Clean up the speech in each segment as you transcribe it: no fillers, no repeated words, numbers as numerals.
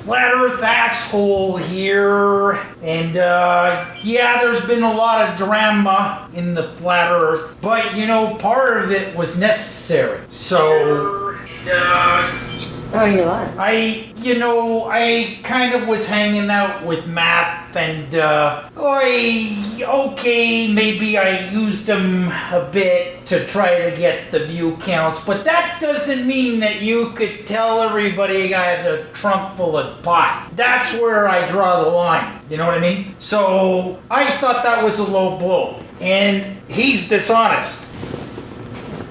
Flat Earth asshole here, and yeah, there's been a lot of drama in the Flat Earth, but you know, part of it was necessary. So, oh, you're lying. I kind of was hanging out with Matt, and okay, maybe I used him a bit to try to get the view counts, but that doesn't mean that you could tell everybody I had a trunk full of pot. That's where I draw the line, you know what I mean? So I thought that was a low blow, and he's dishonest.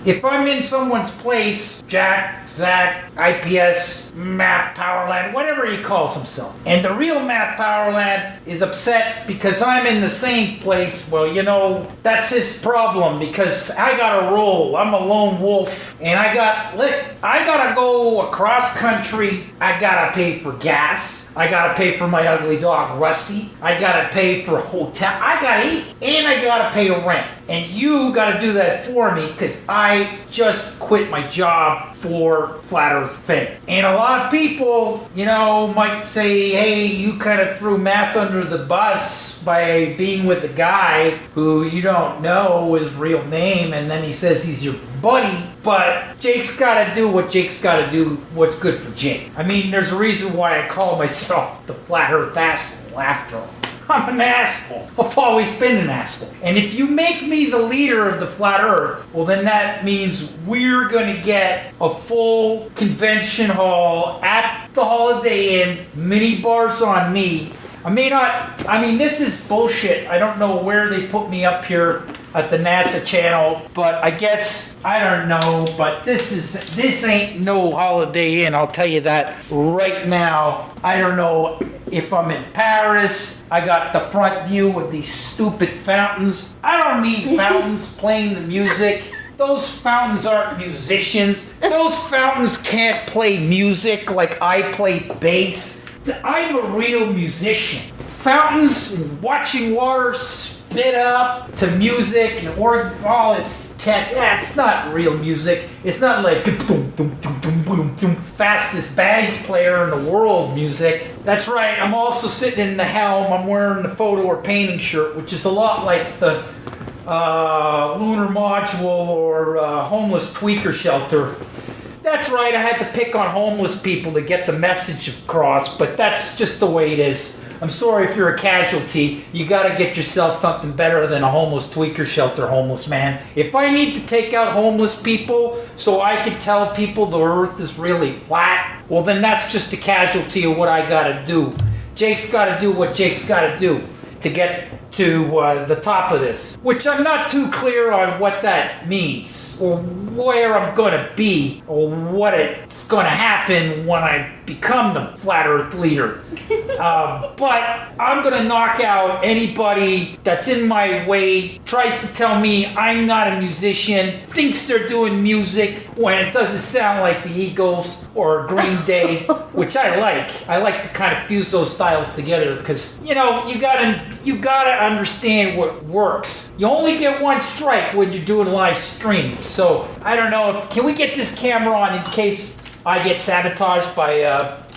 If I'm in someone's place, Jack, Zach, IPS, Math Powerland, whatever he calls himself, and the real Math Powerland is upset because I'm in the same place, well, you know, that's his problem, because I gotta roll. I'm a lone wolf, and I gotta go across country. I gotta pay for gas. I gotta pay for my ugly dog, Rusty. I gotta pay for a hotel. I gotta eat, and I gotta pay rent. And you gotta do that for me, because I just quit my job for Flat Earth Fame. And a lot of people, you know, might say, hey, you kind of threw Math under the bus by being with a guy who you don't know his real name, and then he says he's your buddy. But Jake's gotta do what Jake's gotta do, what's good for Jake. I mean, there's a reason why I call myself the Flat Earth asshole after all. I'm an asshole. I've always been an asshole. And if you make me the leader of the Flat Earth, well, then that means we're going to get a full convention hall at the Holiday Inn, mini bars on me. I mean, this is bullshit. I don't know where they put me up here at the NASA channel, but I guess, I don't know, but this ain't no Holiday Inn, I'll tell you that right now. I don't know if I'm in Paris. I got the front view with these stupid fountains. I don't need fountains playing the music. Those fountains aren't musicians. Those fountains can't play music like I play bass. I'm a real musician. Fountains and watching water spit up to music and all this tech. That's not real music. It's not like fastest bass player in the world music. That's right. I'm also sitting in the helm. I'm wearing the photo or painting shirt, which is a lot like the lunar module or homeless tweaker shelter. That's right, I had to pick on homeless people to get the message across, but that's just the way it is. I'm sorry if you're a casualty. You gotta get yourself something better than a homeless tweaker shelter, homeless man. If I need to take out homeless people so I can tell people the earth is really flat, well then that's just a casualty of what I gotta do. Jake's gotta do what Jake's gotta do to get to the top of this, which I'm not too clear on what that means, or where I'm gonna be, or what it's gonna happen when I become the Flat Earth leader. But I'm gonna knock out anybody that's in my way, tries to tell me I'm not a musician, thinks they're doing music when it doesn't sound like the Eagles or Green Day, which I like. I like to kind of fuse those styles together, because, you know, you gotta understand what works. You only get one strike when you're doing live stream. So I don't know can we get this camera on in case I get sabotaged by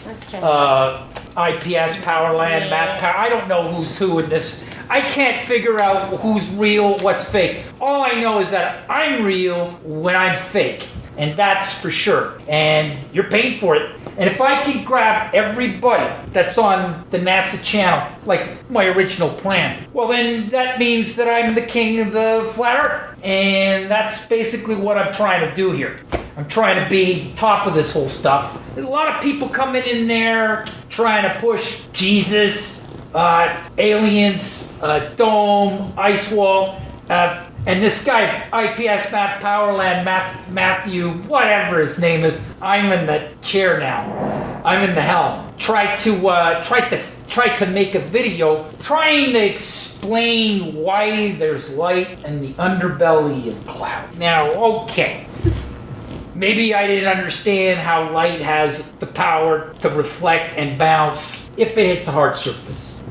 IPS Powerland, Math Power. I don't know who's who in this. I can't figure out who's real, what's fake. All I know is that I'm real when I'm fake. And that's for sure. And you're paying for it. And if I can grab everybody that's on the NASA channel, like my original plan, well then that means that I'm the king of the Flat Earth. And that's basically what I'm trying to do here. I'm trying to be top of this whole stuff. There's a lot of people coming in there trying to push Jesus, aliens, dome, ice wall, and this guy, IPS Math Powerland, Matthew, whatever his name is, I'm in the chair now. I'm in the helm. Try to make a video trying to explain why there's light in the underbelly of cloud. Now, okay. Maybe I didn't understand how light has the power to reflect and bounce if it hits a hard surface.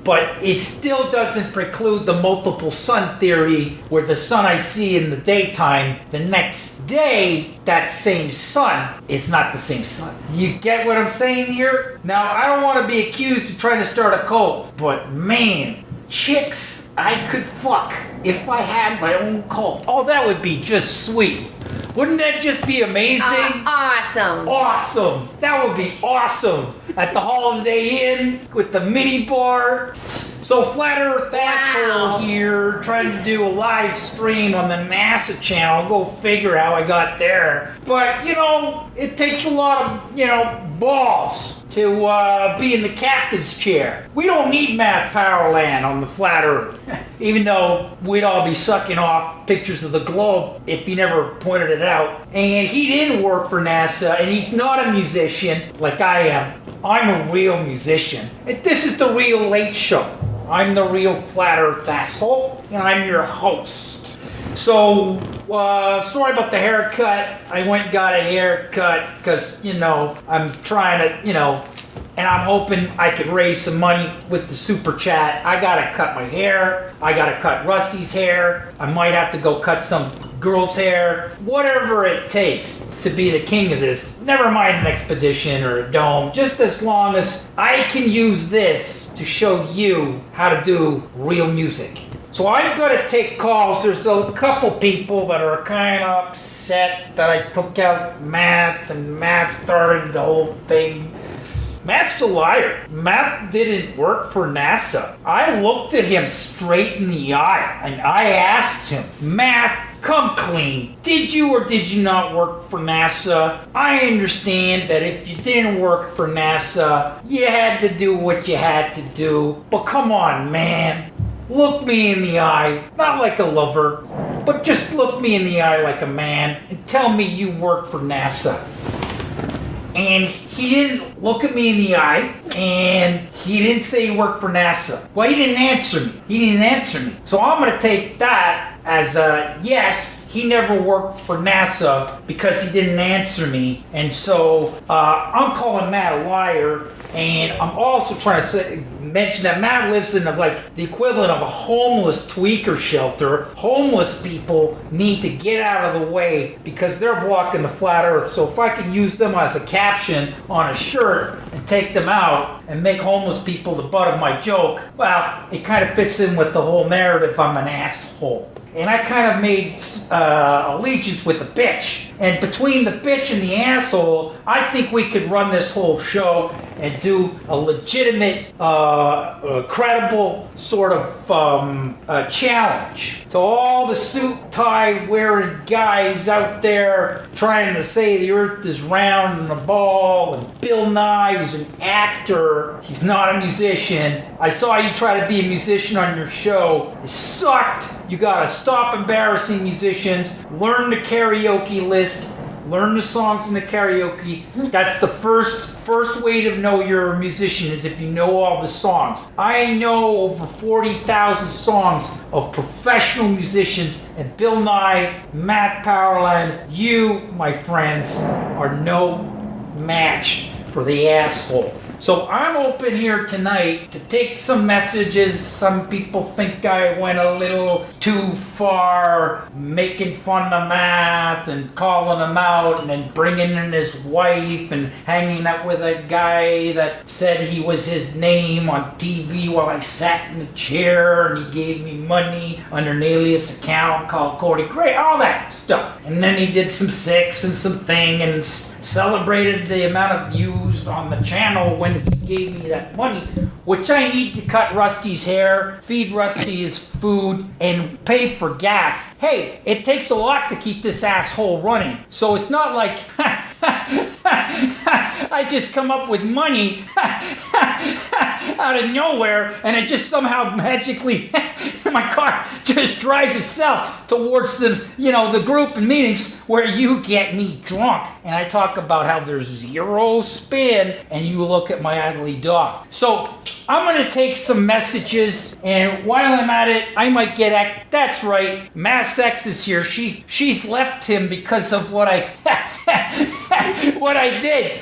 but it still doesn't preclude the multiple sun theory where the sun I see in the daytime, the next day, that same sun is not the same sun. You get what I'm saying here? Now, I don't want to be accused of trying to start a cult, but man, chicks I could fuck if I had my own cult. Oh, that would be just sweet. Wouldn't that just be amazing? Awesome. Awesome. That would be awesome. At the Holiday Inn with the mini bar. So Flat Earth Asshole here, trying to do a live stream on the NASA channel. Go figure how I got there. But, it takes a lot of, balls to be in the captain's chair. We don't need Matt Powerland on the Flat Earth. Even though we'd all be sucking off pictures of the globe if he never pointed it out. And he didn't work for NASA, and he's not a musician like I am. I'm a real musician. And this is the Real Late Show. I'm the real Flat Earth Asshole, and I'm your host. So, sorry about the haircut. I went and got a haircut because, I'm trying to, and I'm hoping I could raise some money with the super chat. I gotta cut my hair. I gotta cut Rusty's hair. I might have to go cut some girl's hair. Whatever it takes to be the king of this. Never mind an expedition or a dome. Just as long as I can use this to show you how to do real music. So I'm gonna take calls. There's a couple people that are kind of upset that I took out Matt and Matt started the whole thing. Matt's a liar. Matt didn't work for NASA. I looked at him straight in the eye and I asked him, Matt, come clean. Did you or did you not work for NASA? I understand that if you didn't work for NASA, you had to do what you had to do. But come on, man. Look me in the eye, not like a lover, but just look me in the eye like a man and tell me you work for NASA. And he didn't look at me in the eye, and he didn't say he worked for NASA. Well, he didn't answer me. So I'm going to take that as a yes, he never worked for NASA because he didn't answer me. And so I'm calling Matt a liar. And I'm also trying to mention that Matt lives in the equivalent of a homeless tweaker shelter. Homeless people need to get out of the way because they're blocking the flat earth. So if I can use them as a caption on a shirt and take them out and make homeless people the butt of my joke, well, it kind of fits in with the whole narrative I'm an asshole. And I kind of made allegiance with the bitch. And between the bitch and the asshole, I think we could run this whole show and do a legitimate, credible sort of challenge to all the suit tie wearing guys out there trying to say the earth is round and a ball, and Bill Nye, who's an actor, he's not a musician. I saw you try to be a musician on your show. It sucked. You gotta stop embarrassing musicians, learn the karaoke list, learn the songs in the karaoke. That's the first way to know you're a musician, is if you know all the songs. I know over 40,000 songs of professional musicians, and Bill Nye, Matt Powerland, you, my friends, are no match for the asshole. So I'm open here tonight to take some messages. Some people think I went a little too far, making fun of Matt and calling him out and then bringing in his wife and hanging out with a guy that said he was his name on TV while I sat in a chair and he gave me money under an alias account called Cody Gray, all that stuff. And then he did some sex and some thing and celebrated the amount of views on the channel when he gave me that money, which I need to cut Rusty's hair, feed Rusty his food, and pay for gas. Hey, it takes a lot to keep this asshole running. So it's not like I just come up with money out of nowhere and it just somehow magically my car just drives itself towards the group and meetings where you get me drunk and I talk about how there's zero spin and you look at my ugly dog. So I'm gonna take some messages, and while I'm at it, I might get that's right, Mass X is here. She's left him because of what I what I did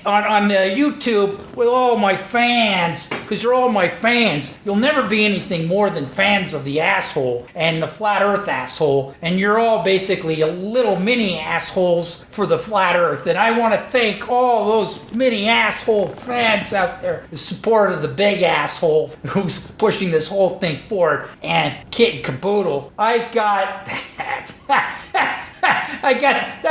on YouTube with all my fans, because you're all my fans. You'll never be anything more than fans of the asshole and the flat earth asshole, and you're all basically a little mini assholes for the flat earth. And I want to thank all those mini asshole fans out there in support of the big asshole who's pushing this whole thing forward. And Kit and Caboodle, I got that. I got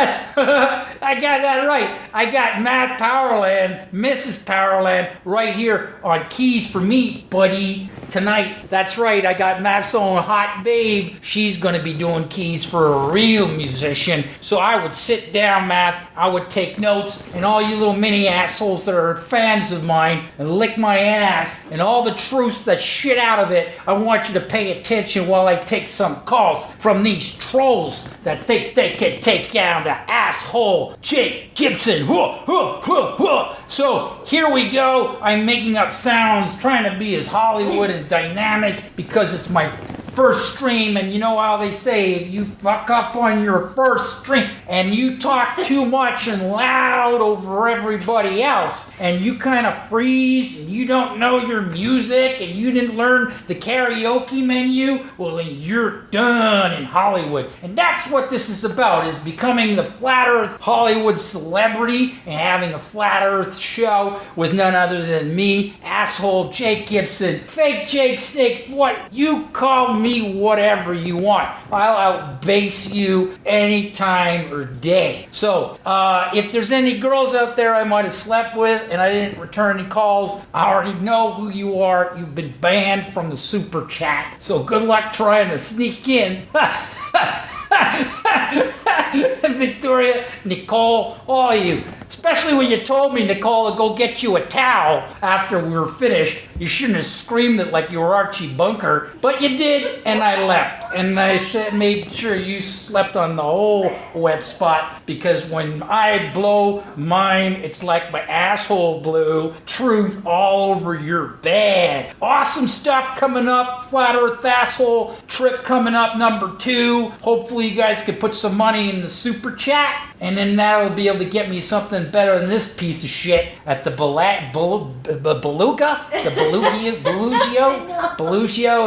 that right. I got Matt Powerland, Mrs. Powerland, right here on keys for me, buddy, tonight. That's right. I got Matt's own hot babe. She's going to be doing keys for a real musician. So I would sit down, Matt. I would take notes, and all you little mini assholes that are fans of mine and lick my ass and all the truths that shit out of it, I want you to pay attention while I take some calls from these trolls that think they can take down the asshole Jake Gibson. So here we go. I'm making up sounds, trying to be as Hollywood and dynamic because it's my first stream, and you know how they say, if you fuck up on your first stream and you talk too much and loud over everybody else and you kind of freeze and you don't know your music and you didn't learn the karaoke menu, well then you're done in Hollywood. And that's what this is about, is becoming the flat earth Hollywood celebrity and having a flat earth show with none other than me, asshole Jake Gibson, fake Jake Snake, what you call me, whatever you want. I'll outbass you anytime or day. So, if there's any girls out there I might have slept with and I didn't return any calls, I already know who you are. You've been banned from the super chat. So good luck trying to sneak in. Victoria, Nicole, all of you. Especially when you told me, Nicole, to go get you a towel after we were finished. You shouldn't have screamed it like you were Archie Bunker, but you did, and I left. And I made sure you slept on the whole wet spot, because when I blow mine, it's like my asshole blew. Truth all over your bed. Awesome stuff coming up. Flat Earth Asshole trip coming up, number 2. Hopefully you guys can put some money in the super chat, and then that'll be able to get me something better than this piece of shit at the Bellugio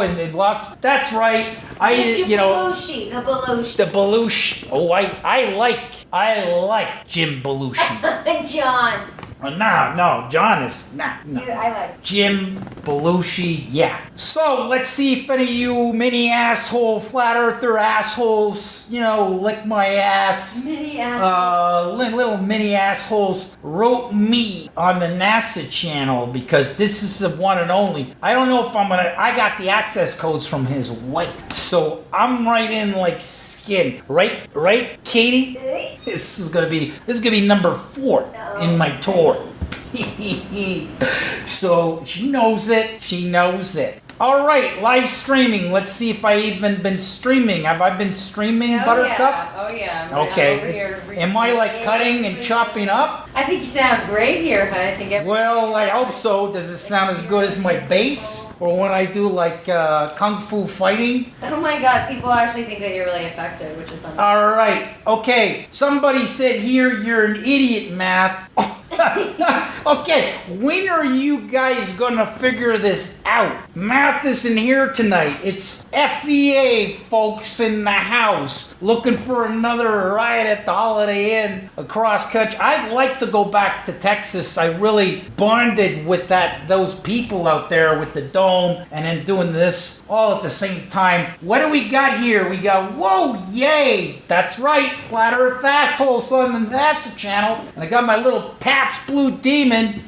and Lost. That's right. The Belushi. Oh, I like Jim Belushi. John. No, John is no. I like Jim Belushi, yeah. So let's see if any of you mini asshole flat earther assholes, lick my ass. Mini assholes. Little mini assholes wrote me on the NASA channel, because this is the one and only. I don't know if I got the access codes from his wife, so I'm right in like skin. Right, Katie? This is gonna be number 4 in my tour. So she knows it. All right, live streaming. Let's see if I even been streaming. Have I been streaming, Buttercup? Oh yeah. Okay. Over here. Am I like cutting and chopping up? I think you sound great here, huh? I think. Well, I hope so. Does it sound as good as my bass, or when I do like kung fu fighting? Oh my God! People actually think that you're really effective, which is funny. All right. Okay. Somebody said here you're an idiot, Matt. Okay, when are you guys gonna figure this out? Math isn't here tonight. It's FEA folks in the house looking for another ride at the Holiday Inn across country. I'd like to go back to Texas. I really bonded with those people out there with the dome and then doing this all at the same time. What do we got here? We got, whoa, yay! That's right, Flat Earth Assholes on the NASA channel. And I got my little Pabst Blue Demon.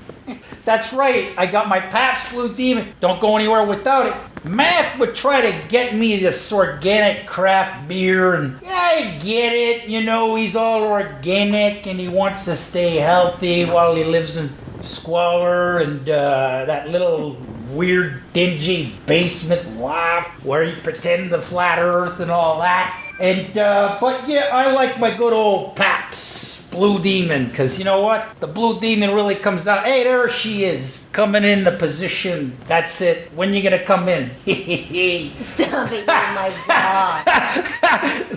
That's right, I got my Pabst Blue Demon. Don't go anywhere without it. Matt would try to get me this organic craft beer, and yeah, I get it. He's all organic and he wants to stay healthy while he lives in squalor and that little weird dingy basement loft where he pretends the flat earth and all that. And but yeah, I like my good old Pabst Blue Demon, because you know what? The Blue Demon really comes out. Hey, there she is, coming in the position. That's it. When you gonna come in? Stop it! Oh my god.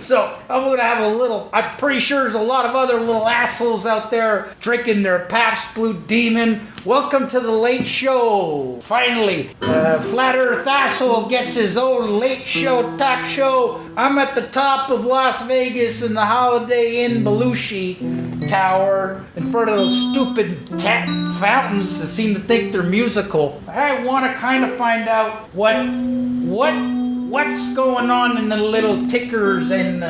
So I'm gonna have a little. I'm pretty sure there's a lot of other little assholes out there drinking their Pabst Blue Demon. Welcome to the Late Show. Finally, Flat Earth asshole gets his own late show talk show. I'm at the top of Las Vegas in the Holiday Inn Belushi Tower in front of those stupid fountains that seem to think they're musical. I want to kind of find out what's going on in the little tickers and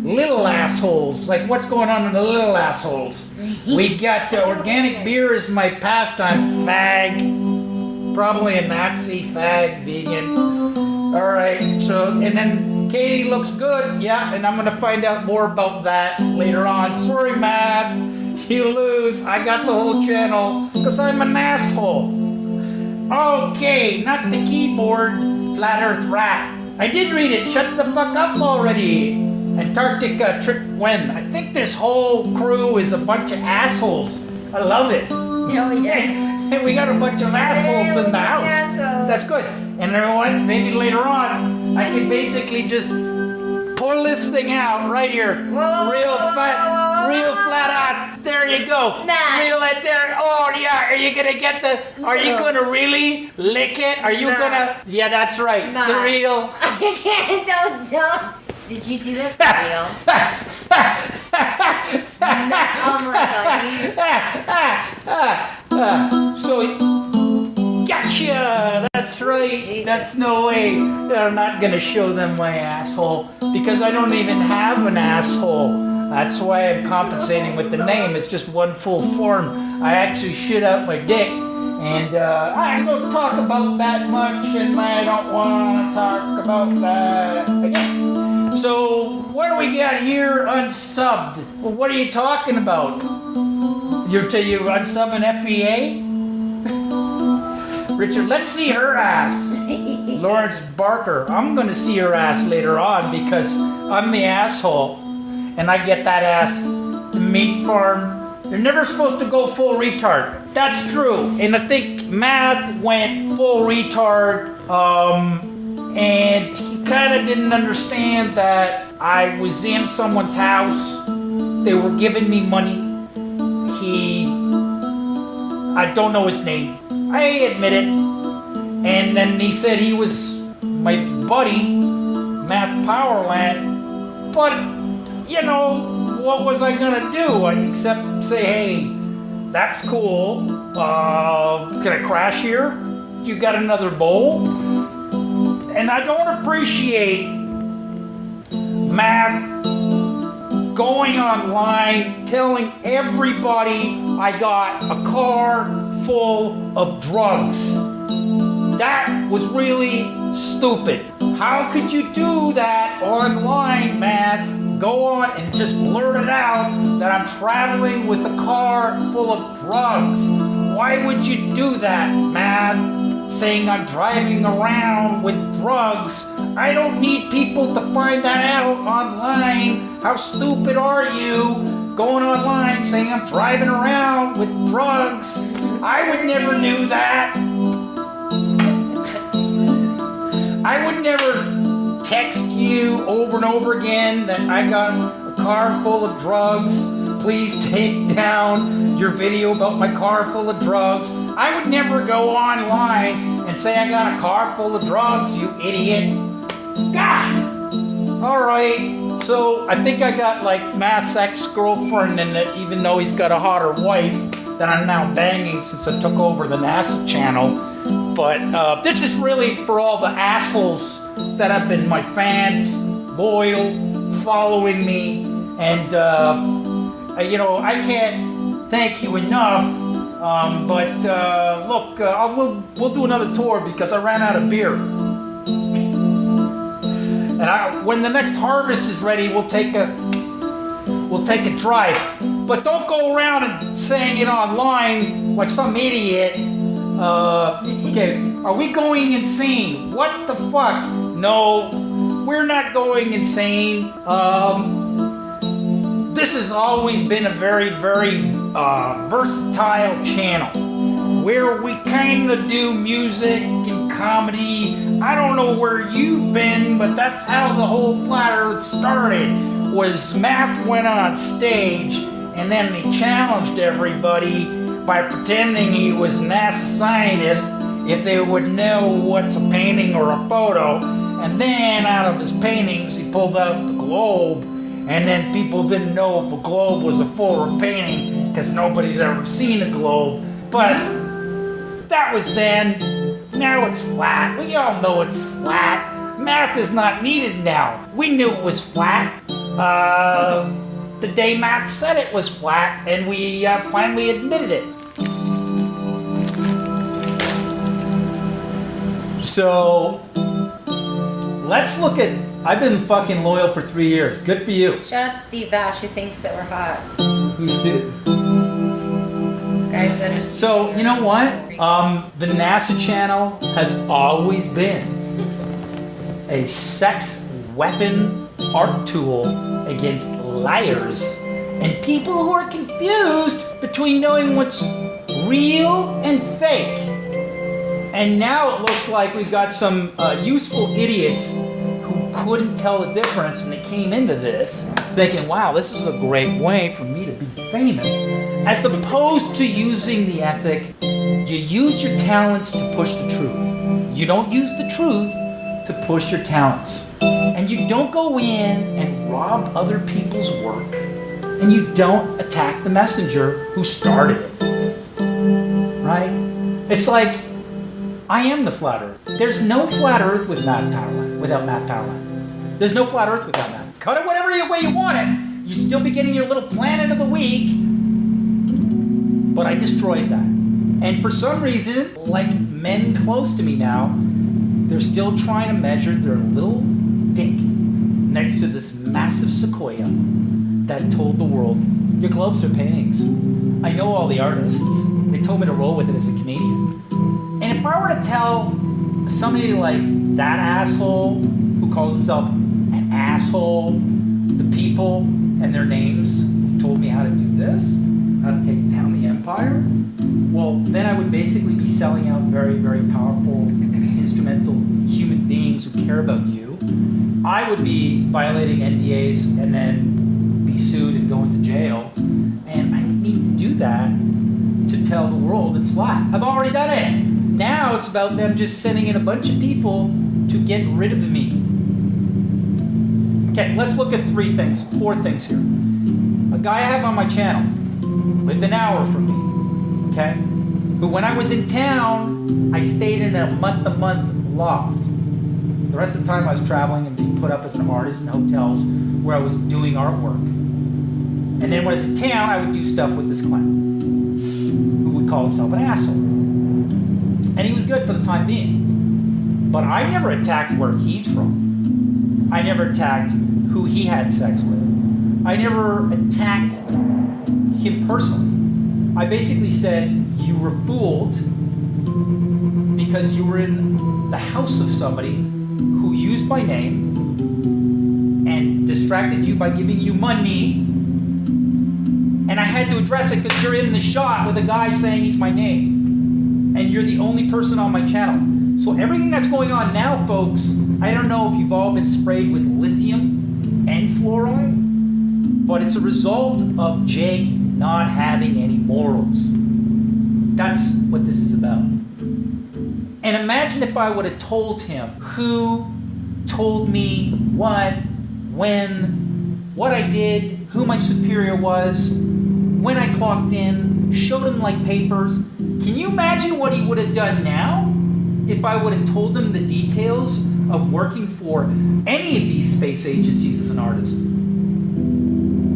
little assholes. Like, what's going on in the little assholes? We got organic beer is my pastime. Fag. Probably a Nazi, fag, vegan. Alright, so, and then Katie looks good. Yeah, and I'm going to find out more about that later on. Sorry, Matt. You lose. I got the whole channel because I'm an asshole. Okay, not the keyboard. Flat Earth Rat. I did read it. Shut the fuck up already. Antarctica trip when? I think this whole crew is a bunch of assholes. I love it. Oh yeah. Hey, we got a bunch of assholes in the house. Assholes. That's good. And you know what? Maybe later on, I can basically just pull this thing out right here. Whoa, Real flat out. There you go. Nah. Reel it there. Oh yeah. Are you gonna get the? Are you gonna really lick it? Are you gonna? Yeah, that's right. Nah. The real. Don't. Did you do that for real? Oh my god. So, gotcha! That's right. Jesus. That's no way. I'm not gonna show them my asshole because I don't even have an asshole. That's why I'm compensating with the name. It's just one full form. I actually shit out my dick. And I don't talk about that much, and I don't want to talk about that again. So, what do we got here unsubbed? Well, what are you talking about? You're unsubbing FEA? Richard, let's see her ass. Lawrence Barker, I'm going to see her ass later on because I'm the asshole. And I get that ass, the meat farm. You're never supposed to go full retard. That's true. And I think Matt went full retard. And he kind of didn't understand that I was in someone's house. They were giving me money. I don't know his name. I admit it. And then he said he was my buddy, Matt Powerland. But, you know, what was I gonna do except say, hey, that's cool. Can I crash here? You got another bowl? And I don't appreciate Matt going online telling everybody I got a car full of drugs. That was really stupid. How could you do that online, Matt? Go on and just blurt it out that I'm traveling with a car full of drugs. Why would you do that, Matt? Saying I'm driving around with drugs. I don't need people to find that out online. How stupid are you going online saying I'm driving around with drugs? I would never do that. I would never text you over and over again that I got a car full of drugs. Please take down your video about my car full of drugs. I would never go online and say I got a car full of drugs, you idiot. God! Alright, so I think I got like Matt's ex-girlfriend in it, even though he's got a hotter wife that I'm now banging since I took over the NASA channel. But this is really for all the assholes that have been my fans, loyal, following me, and you know, I can't thank you enough. But look, we'll do another tour because I ran out of beer. And when the next harvest is ready, we'll take a drive. But don't go around and saying it online like some idiot. Okay, are we going insane? What the fuck? No, we're not going insane. this has always been a very, very versatile channel where we kind of do music and comedy. I don't know where you've been, but that's how the whole Flat Earth started. Was Math went on stage and then he challenged everybody by pretending he was a NASA scientist if they would know what's a painting or a photo. And then out of his paintings he pulled out the globe, and then people didn't know if a globe was a full or a painting because nobody's ever seen a globe. But that was then. Now it's flat. We all know it's flat. Math is not needed now. We knew it was flat the day Math said it was flat, and we finally admitted it. So let's look at. I've been fucking loyal for 3 years. Good for you. Shout out to Steve Vash, who thinks that we're hot. Who's Steve? Guys that are So, you know what? The NASA channel has always been a sex weapon art tool against liars and people who are confused between knowing what's real and fake. And now it looks like we've got some useful idiots who couldn't tell the difference, and they came into this thinking, wow, this is a great way for me to be famous. As opposed to using the ethic, you use your talents to push the truth. You don't use the truth to push your talents. And you don't go in and rob other people's work. And you don't attack the messenger who started it. Right? It's like, I am the Flat Earth. There's no Flat Earth with Math Powerline, without Math Powerline. There's no Flat Earth without Math. Cut it whatever way you want it. You still be getting your little planet of the week. But I destroyed that. And for some reason, like men close to me now, they're still trying to measure their little dick next to this massive sequoia that told the world, your globes are paintings. I know all the artists. They told me to roll with it as a comedian. And if I were to tell somebody like that asshole who calls himself an asshole, the people and their names told me how to do this, how to take down the empire, well, then I would basically be selling out very, very powerful, instrumental human beings who care about you. I would be violating NDAs and then be sued and go into jail. And I don't need to do that to tell the world it's flat. I've already done it. Now it's about them just sending in a bunch of people to get rid of me. Okay, let's look at 4 things here. A guy I have on my channel lived an hour from me, okay? Who when I was in town, I stayed in a month-to-month loft. The rest of the time I was traveling and being put up as an artist in hotels where I was doing artwork. And then when I was in town, I would do stuff with this clown who would call himself an asshole. And he was good for the time being. But I never attacked where he's from. I never attacked who he had sex with. I never attacked him personally. I basically said, you were fooled because you were in the house of somebody who used my name and distracted you by giving you money. And I had to address it because you're in the shot with a guy saying he's my name. And you're the only person on my channel. So everything that's going on now, folks, I don't know if you've all been sprayed with lithium and fluoride, but it's a result of Jake not having any morals. That's what this is about. And imagine if I would have told him who told me what, when, what I did, who my superior was, when I clocked in, showed him like papers. Can you imagine what he would have done now if I would have told him the details of working for any of these space agencies as an artist?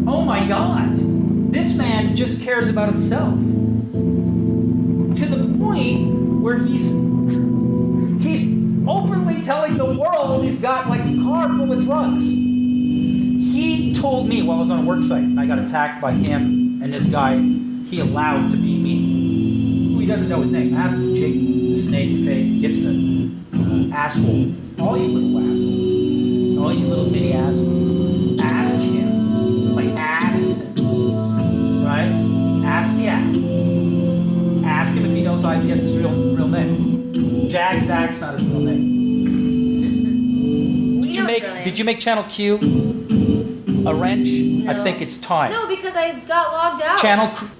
Oh my God, this man just cares about himself. To the point where he's openly telling the world he's got like a car full of drugs. He told me while I was on a work site, and I got attacked by him and this guy he allowed to be me. Who he doesn't know his name. Ask him, Jake, the Snake, Fake, Gibson, asshole. All you little assholes. All you little mini assholes. Ask him. Like, ask knows IPS's real name. Zach's not his real name. Did you make channel Q a wrench? No. I think it's time. No, because I got logged out.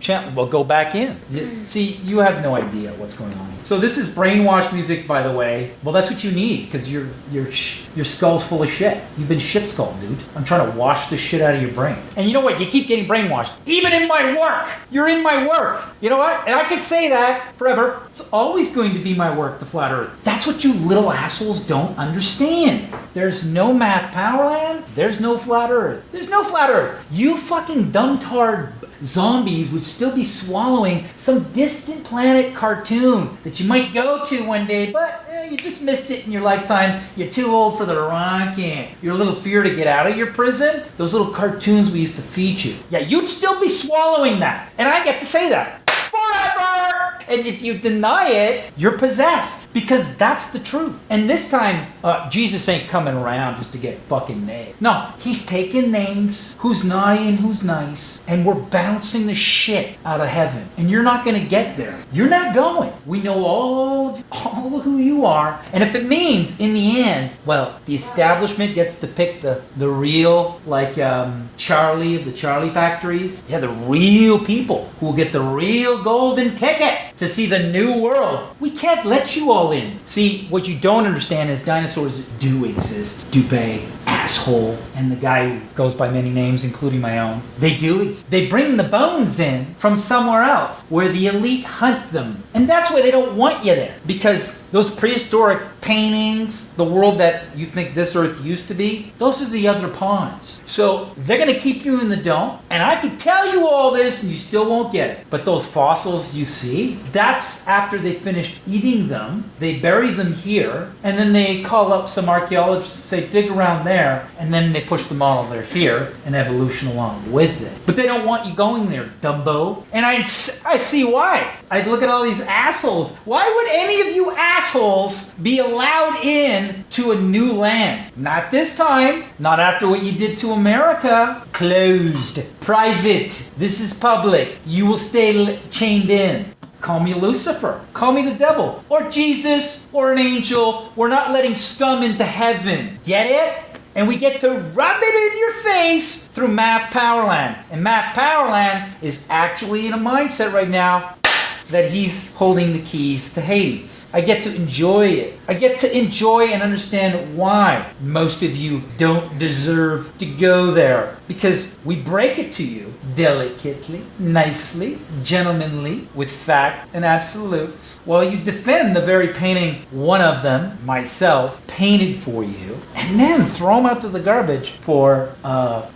Channel. Well, go back in. See, you have no idea what's going on. So this is brainwash music, by the way. Well, that's what you need because your skull's full of shit. You've been shit skulled, dude. I'm trying to wash the shit out of your brain. And you know what? You keep getting brainwashed. Even in my work. You're in my work. You know what? And I could say that forever. It's always going to be my work, the flat earth. That's what you little assholes don't understand. There's no math powerland. There's no flat earth. There's no flat earth. You fucking dumb-tard zombies would still be swallowing some distant planet cartoon that you might go to one day, but you just missed it in your lifetime. You're too old for the rocket. You're a little fear to get out of your prison. Those little cartoons we used to feed you. Yeah, you'd still be swallowing that. And I get to say that. Forever! And if you deny it, you're possessed. Because that's the truth. And this time, Jesus ain't coming around just to get fucking named. No, he's taking names, who's naughty and who's nice, and we're bouncing the shit out of heaven. And you're not going to get there. You're not going. We know all of who you are. And if it means, in the end, well, the establishment gets to pick the real, like Charlie of the Charlie factories. Yeah, the real people who will get the real golden ticket to see the new world. We can't let you all in. See, what you don't understand is dinosaurs do exist. Dubé, asshole, and the guy who goes by many names, including my own. They do. They bring the bones in from somewhere else, where the elite hunt them. And that's why they don't want you there. Because those prehistoric paintings, the world that you think this earth used to be, those are the other pawns. So they're going to keep you in the dome. And I could tell you all this and you still won't get it. But those fossils you see, that's after they finished eating them. They bury them here. And then they call up some archaeologists and say, dig around there. And then they push the model there here and evolution along with it. But they don't want you going there, Dumbo. And I see why. I look at all these assholes. Why would any of you assholes be allowed in to a new land? Not this time. Not after what you did to America. Closed. Private. This is public. You will stay chained in. Call me Lucifer. Call me the devil. Or Jesus. Or an angel. We're not letting scum into heaven. Get it? And we get to rub it in your face through Math Powerland. And Math Powerland is actually in a mindset right now that he's holding the keys to Hades. I get to enjoy it. I get to enjoy and understand why most of you don't deserve to go there. Because we break it to you delicately, nicely, gentlemanly, with fact and absolutes, while you defend the very painting one of them, myself, painted for you, and then throw them out to the garbage for,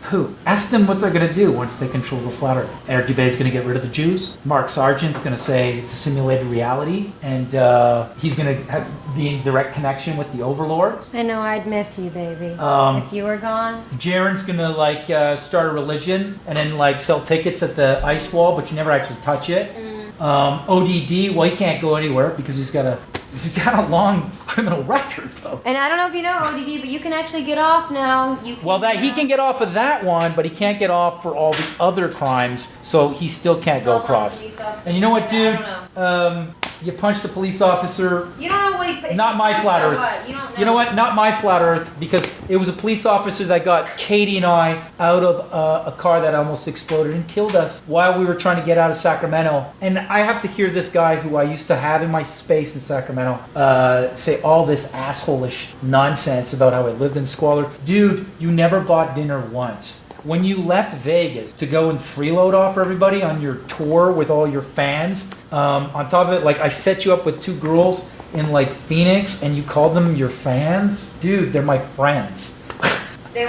who? Ask them what they're going to do once they control the flat earth. Eric Dubé is going to get rid of the Jews. Mark Sargent's going to say it's a simulated reality, and he's going to be in direct connection with the overlords. I know, I'd miss you, baby. If you were gone. Jaron's going to, start a religion, and then, sell tickets at the ice wall, but you never actually touch it. ODD, well, he can't go anywhere because he's got a long criminal record, folks. And I don't know if you know ODD, but you can actually get off now. He can get off of that one, but he can't get off for all the other crimes, so he still can't go across. And you know what, dude? You punched a police officer. You don't know what he... Not my flat earth. You don't know. You know what? Not my flat earth, because it was a police officer that got Katie and I out of a car that almost exploded and killed us while we were trying to get out of Sacramento. And I have to hear this guy who I used to have in my space in Sacramento say all this asshole-ish nonsense about how I lived in squalor. Dude, you never bought dinner once. When you left Vegas to go and freeload off everybody on your tour with all your fans, on top of it, I set you up with two girls in Phoenix and you called them your fans? Dude, they're my friends. They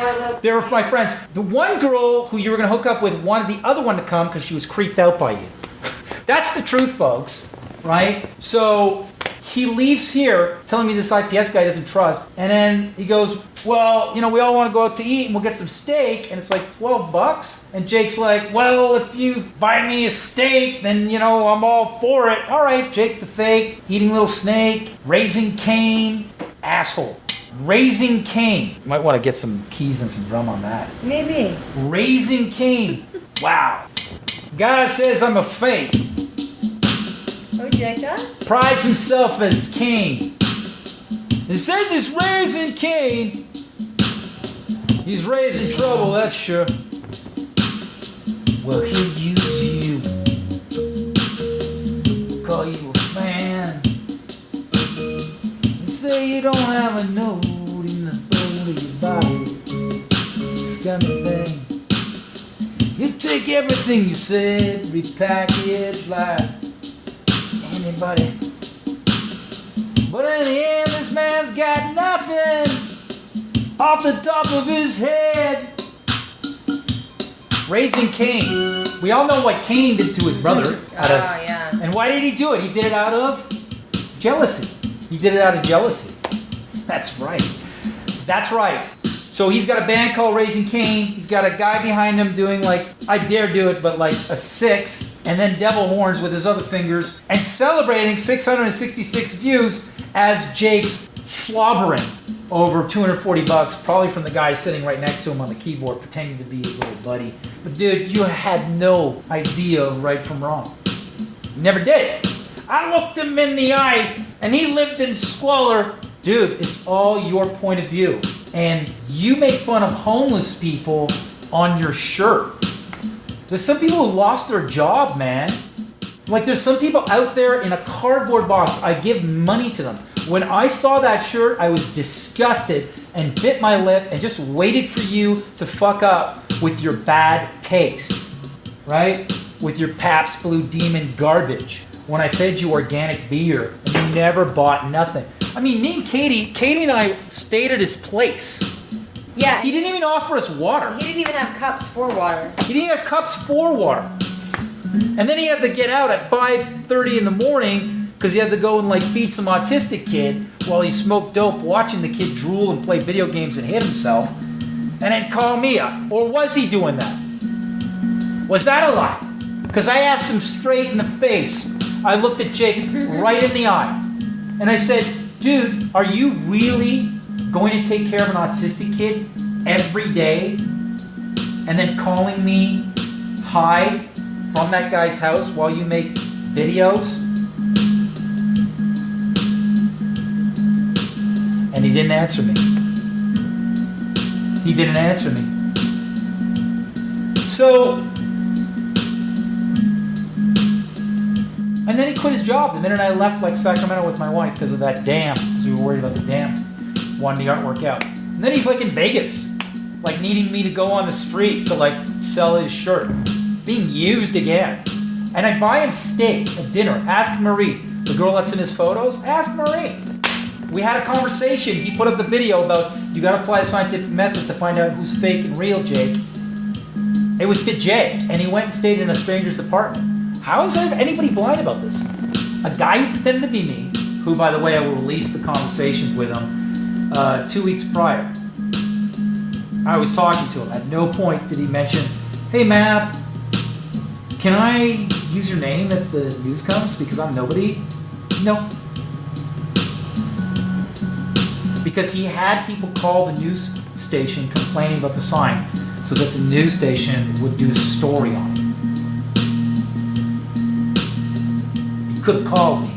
were my friends. The one girl who you were going to hook up with wanted the other one to come because she was creeped out by you. That's the truth, folks. Right? So he leaves here telling me this IPS guy doesn't trust. And then he goes, well, we all want to go out to eat and we'll get some steak. And it's $12. And Jake's like, well, if you buy me a steak, then, I'm all for it. All right, Jake the fake, eating little snake, raising Cain, asshole. Raising Cain. You might want to get some keys and some drum on that. Maybe. Raising Cain. Wow. God says I'm a fake. What would You like that? Prides himself as Cain. It says he's raising Cain. He's raising trouble, that's sure. Well, he'll use you. Call you a fan. And say you don't have a note in the bone of your body. This kind of thing. You take everything you said, repackage like anybody. But in the end, this man's got nothing off the top of his head. Raising Cain. We all know what Cain did to his brother. Yeah. And why did he do it? He did it out of jealousy. He did it out of jealousy. That's right. That's right. So he's got a band called Raising Cain. He's got a guy behind him doing like, I dare do it, but like a 6. And then devil horns with his other fingers. And celebrating 666 views as Jake's slobbering over $240, probably from the guy sitting right next to him on the keyboard, pretending to be his little buddy. But dude, you had no idea of right from wrong. You never did. I looked him in the eye, and he lived in squalor. Dude, it's all your point of view. And you make fun of homeless people on your shirt. There's some people who lost their job, man. Like, there's some people out there in a cardboard box. I give money to them. When I saw that shirt, I was disgusted and bit my lip and just waited for you to fuck up with your bad taste, right? With your Pabst Blue Demon garbage. When I fed you organic beer and you never bought nothing. I mean, me and Katie and I stayed at his place. Yeah. He didn't even offer us water. He didn't even have cups for water. He didn't have cups for water. And then he had to get out at 5:30 in the morning because he had to go and like feed some autistic kid while he smoked dope, watching the kid drool and play video games and hit himself, and then call me up. Or was he doing that? Was that a lie? Because I asked him straight in the face. I looked at Jake right in the eye. And I said, dude, are you really going to take care of an autistic kid every day and then calling me hi from that guy's house while you make videos? And he didn't answer me. He didn't answer me. So, and then he quit his job the minute I left like Sacramento with my wife because of that dam, because we were worried about the dam, wanting the artwork out. And then he's like in Vegas, like needing me to go on the street to like sell his shirt, being used again. And I buy him steak at dinner. Ask Marie, the girl that's in his photos. Ask Marie. We had a conversation. He put up the video about you got to apply a scientific method to find out who's fake and real, Jake. It was to Jake, and he went and stayed in a stranger's apartment. How is there anybody blind about this? A guy who pretended to be me, who, by the way, I will release the conversations with him 2 weeks prior. I was talking to him. At no point did he mention, hey, Matt, can I use your name if the news comes because I'm nobody? No. Because he had people call the news station complaining about the sign so that the news station would do a story on it. He could have called me.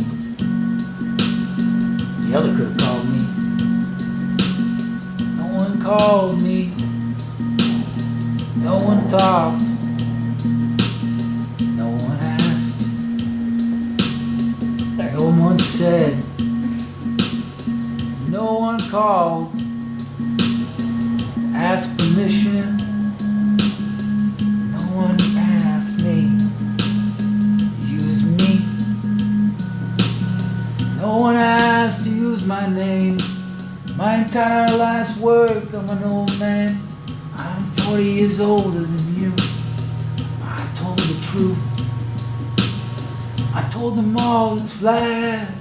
The other could have called me. No one called me. No one talked. No one asked. No one said. No one called to ask permission. No one asked me to use me. No one asked to use my name. My entire life's work, I'm an old man. I'm 40 years older than you. I told the truth. I told them all it's flat.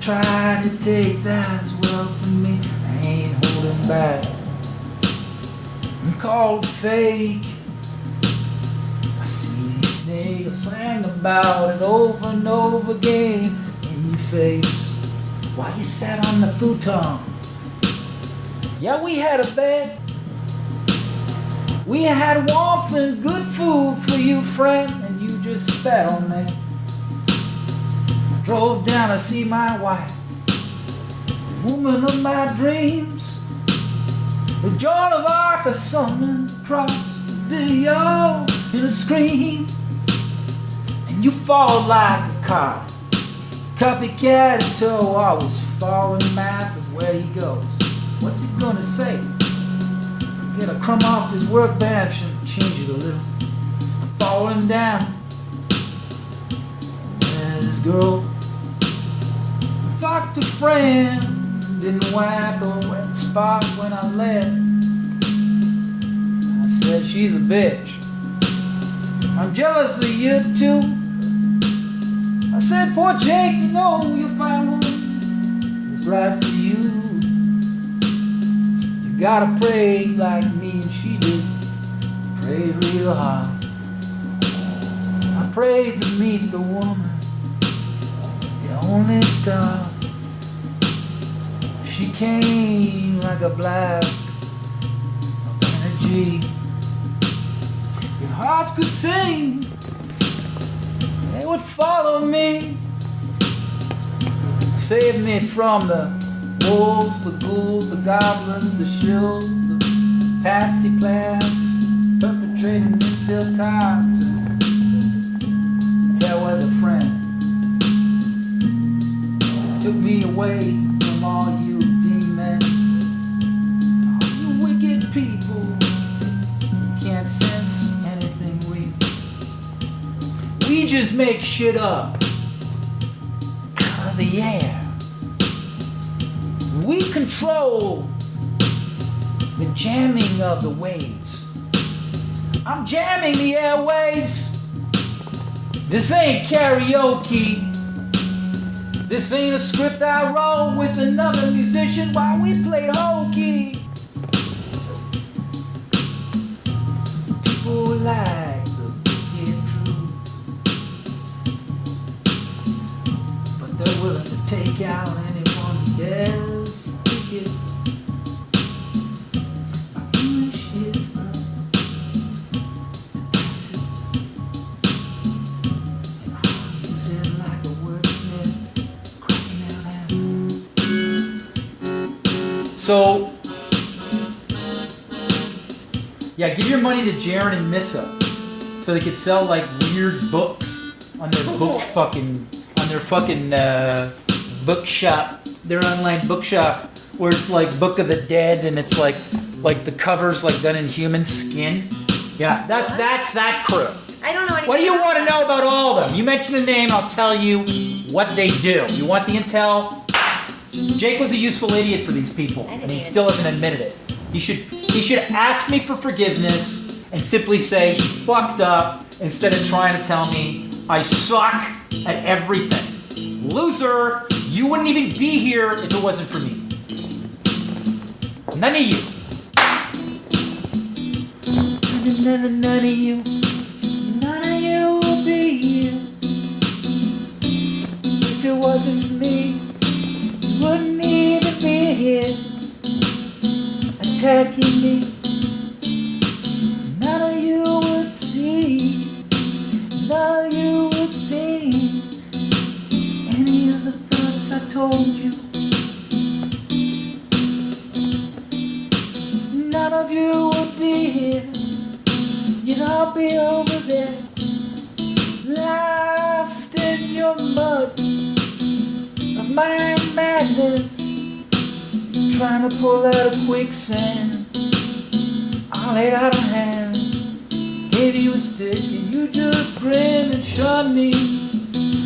Try to take that as well from me. I ain't holding back. I'm called fake. I see you snake. I sang about it over and over again in your face. While you sat on the futon. Yeah, we had a bed. We had warmth and good food for you, friend, and you just spat on me. Drove down to see my wife, the woman of my dreams. The Joan of Arc or something across the video in a scream. And you followed like a car, copycat until I was following the map of where he goes. What's he gonna say? Get a crumb off his workbench and change it a little. Follow him down. And this girl fucked a friend, didn't wipe a wet spot when I left. I said, she's a bitch. I'm jealous of you too. I said, poor Jake, you know you'll find one who's right for you. You gotta pray like me and she did. Prayed real hard. I prayed to meet the woman, the only star. She came like a blast of energy. If hearts could sing, they would follow me. Save me from the wolves, the ghouls, the goblins, the shills, the patsy plants, perpetrating infield tops, and fair weather friend. Took me away from all you demons, all you wicked people. Can't sense anything real. We just make shit up out of the air. We control the jamming of the waves. I'm jamming the airwaves. This ain't karaoke. This ain't a script I wrote with another musician while we played hokey. People like the wicked truth, but they're willing to take out anyone who dares speak it. My English is not acid, and I'll use it like a wordsmith, cracking out. So, yeah, give your money to Jaren and Missa so they could sell like weird books on their fucking bookshop, their online bookshop, where it's like Book of the Dead and it's like the covers like done in human skin. Yeah, that's that crew. I don't know anything. What do you about want to that. know about all of them? You mention a name, I'll tell you what they do. You want the intel? Jake was a useful idiot for these people, and he still hasn't admitted it. He should ask me for forgiveness and simply say he fucked up instead of trying to tell me I suck at everything. Loser, you wouldn't even be here if it wasn't for me. None of you. None of you. None of you would be here if it wasn't for me. You wouldn't even be here attacking me. None of you would see. None of you would think any of the thoughts I told you. None of you would be here. You'd all be over there, lost in your mud of my madness, trying to pull out of quicksand. I laid out a hand, gave you a stick, and you just grinned and shunned me.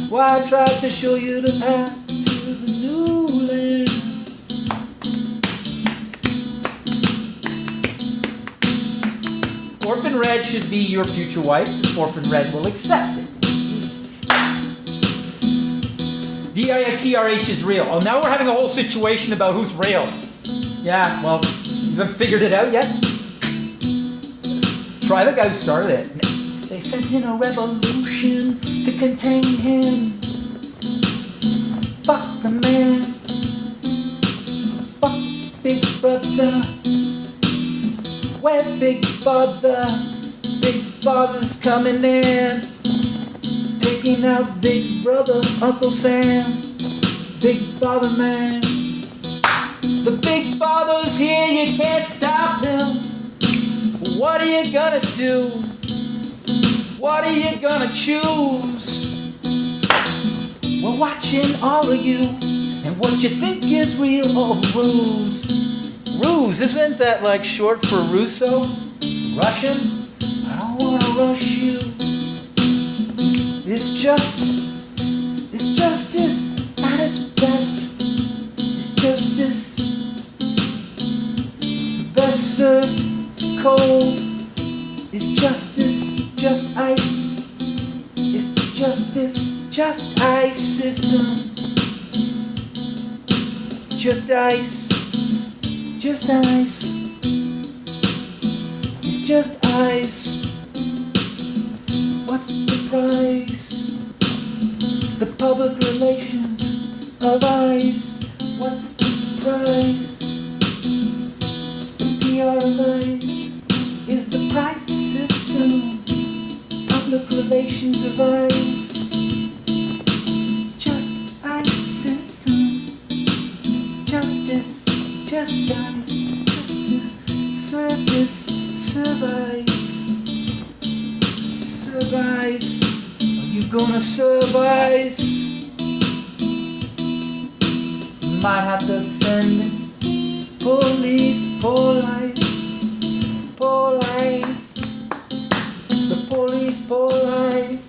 While I tried to show you the path to the new land. Orphan Red should be your future wife. Orphan Red will accept it. DITRH is real. Oh, now we're having a whole situation about who's real. Yeah, well, you haven't figured it out yet? Try the guy who started it. They sent in a revolution to contain him. Fuck the man. Fuck Big Brother. Where's Big Father? Big Father's coming in. Take Taking out Big Brother, Uncle Sam, Big Father Man. The Big Father's here, you can't stop him. What are you gonna do? What are you gonna choose? We're watching all of you, and what you think is real or ruse. Ruse, isn't that like short for Russo? Russian? I don't wanna rush you. It's justice at its best. It's justice, best served cold. It's justice, just ice. It's the justice, just ice system. Just ice, just ice. It's just ice. What's the price? The public relations of ice. What's the price? The PR of ice is the price system. Public relations of ice. Just ice system. Justice, just ice. Justice, service, survive. Survive. You gonna survive? Might have to send police, police, police. The police, police.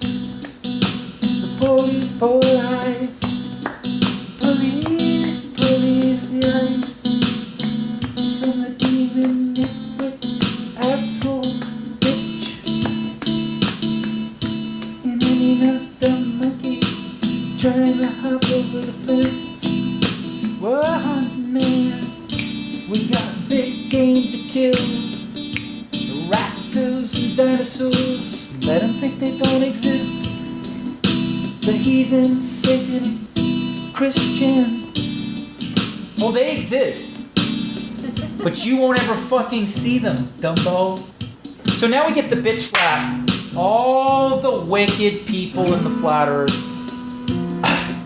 The police, police. Police, police, the ice. From the demon, nitwit, asshole, bitch. The monkey trying to hop over the fence. Whoa, man, we got a big game to kill. The raptors and dinosaurs, let them think they don't exist. The heathen, Satan, Christian, oh, they exist. But you won't ever fucking see them, Dumbo. So now we get the bitch slap. All the wicked people in the flat earth,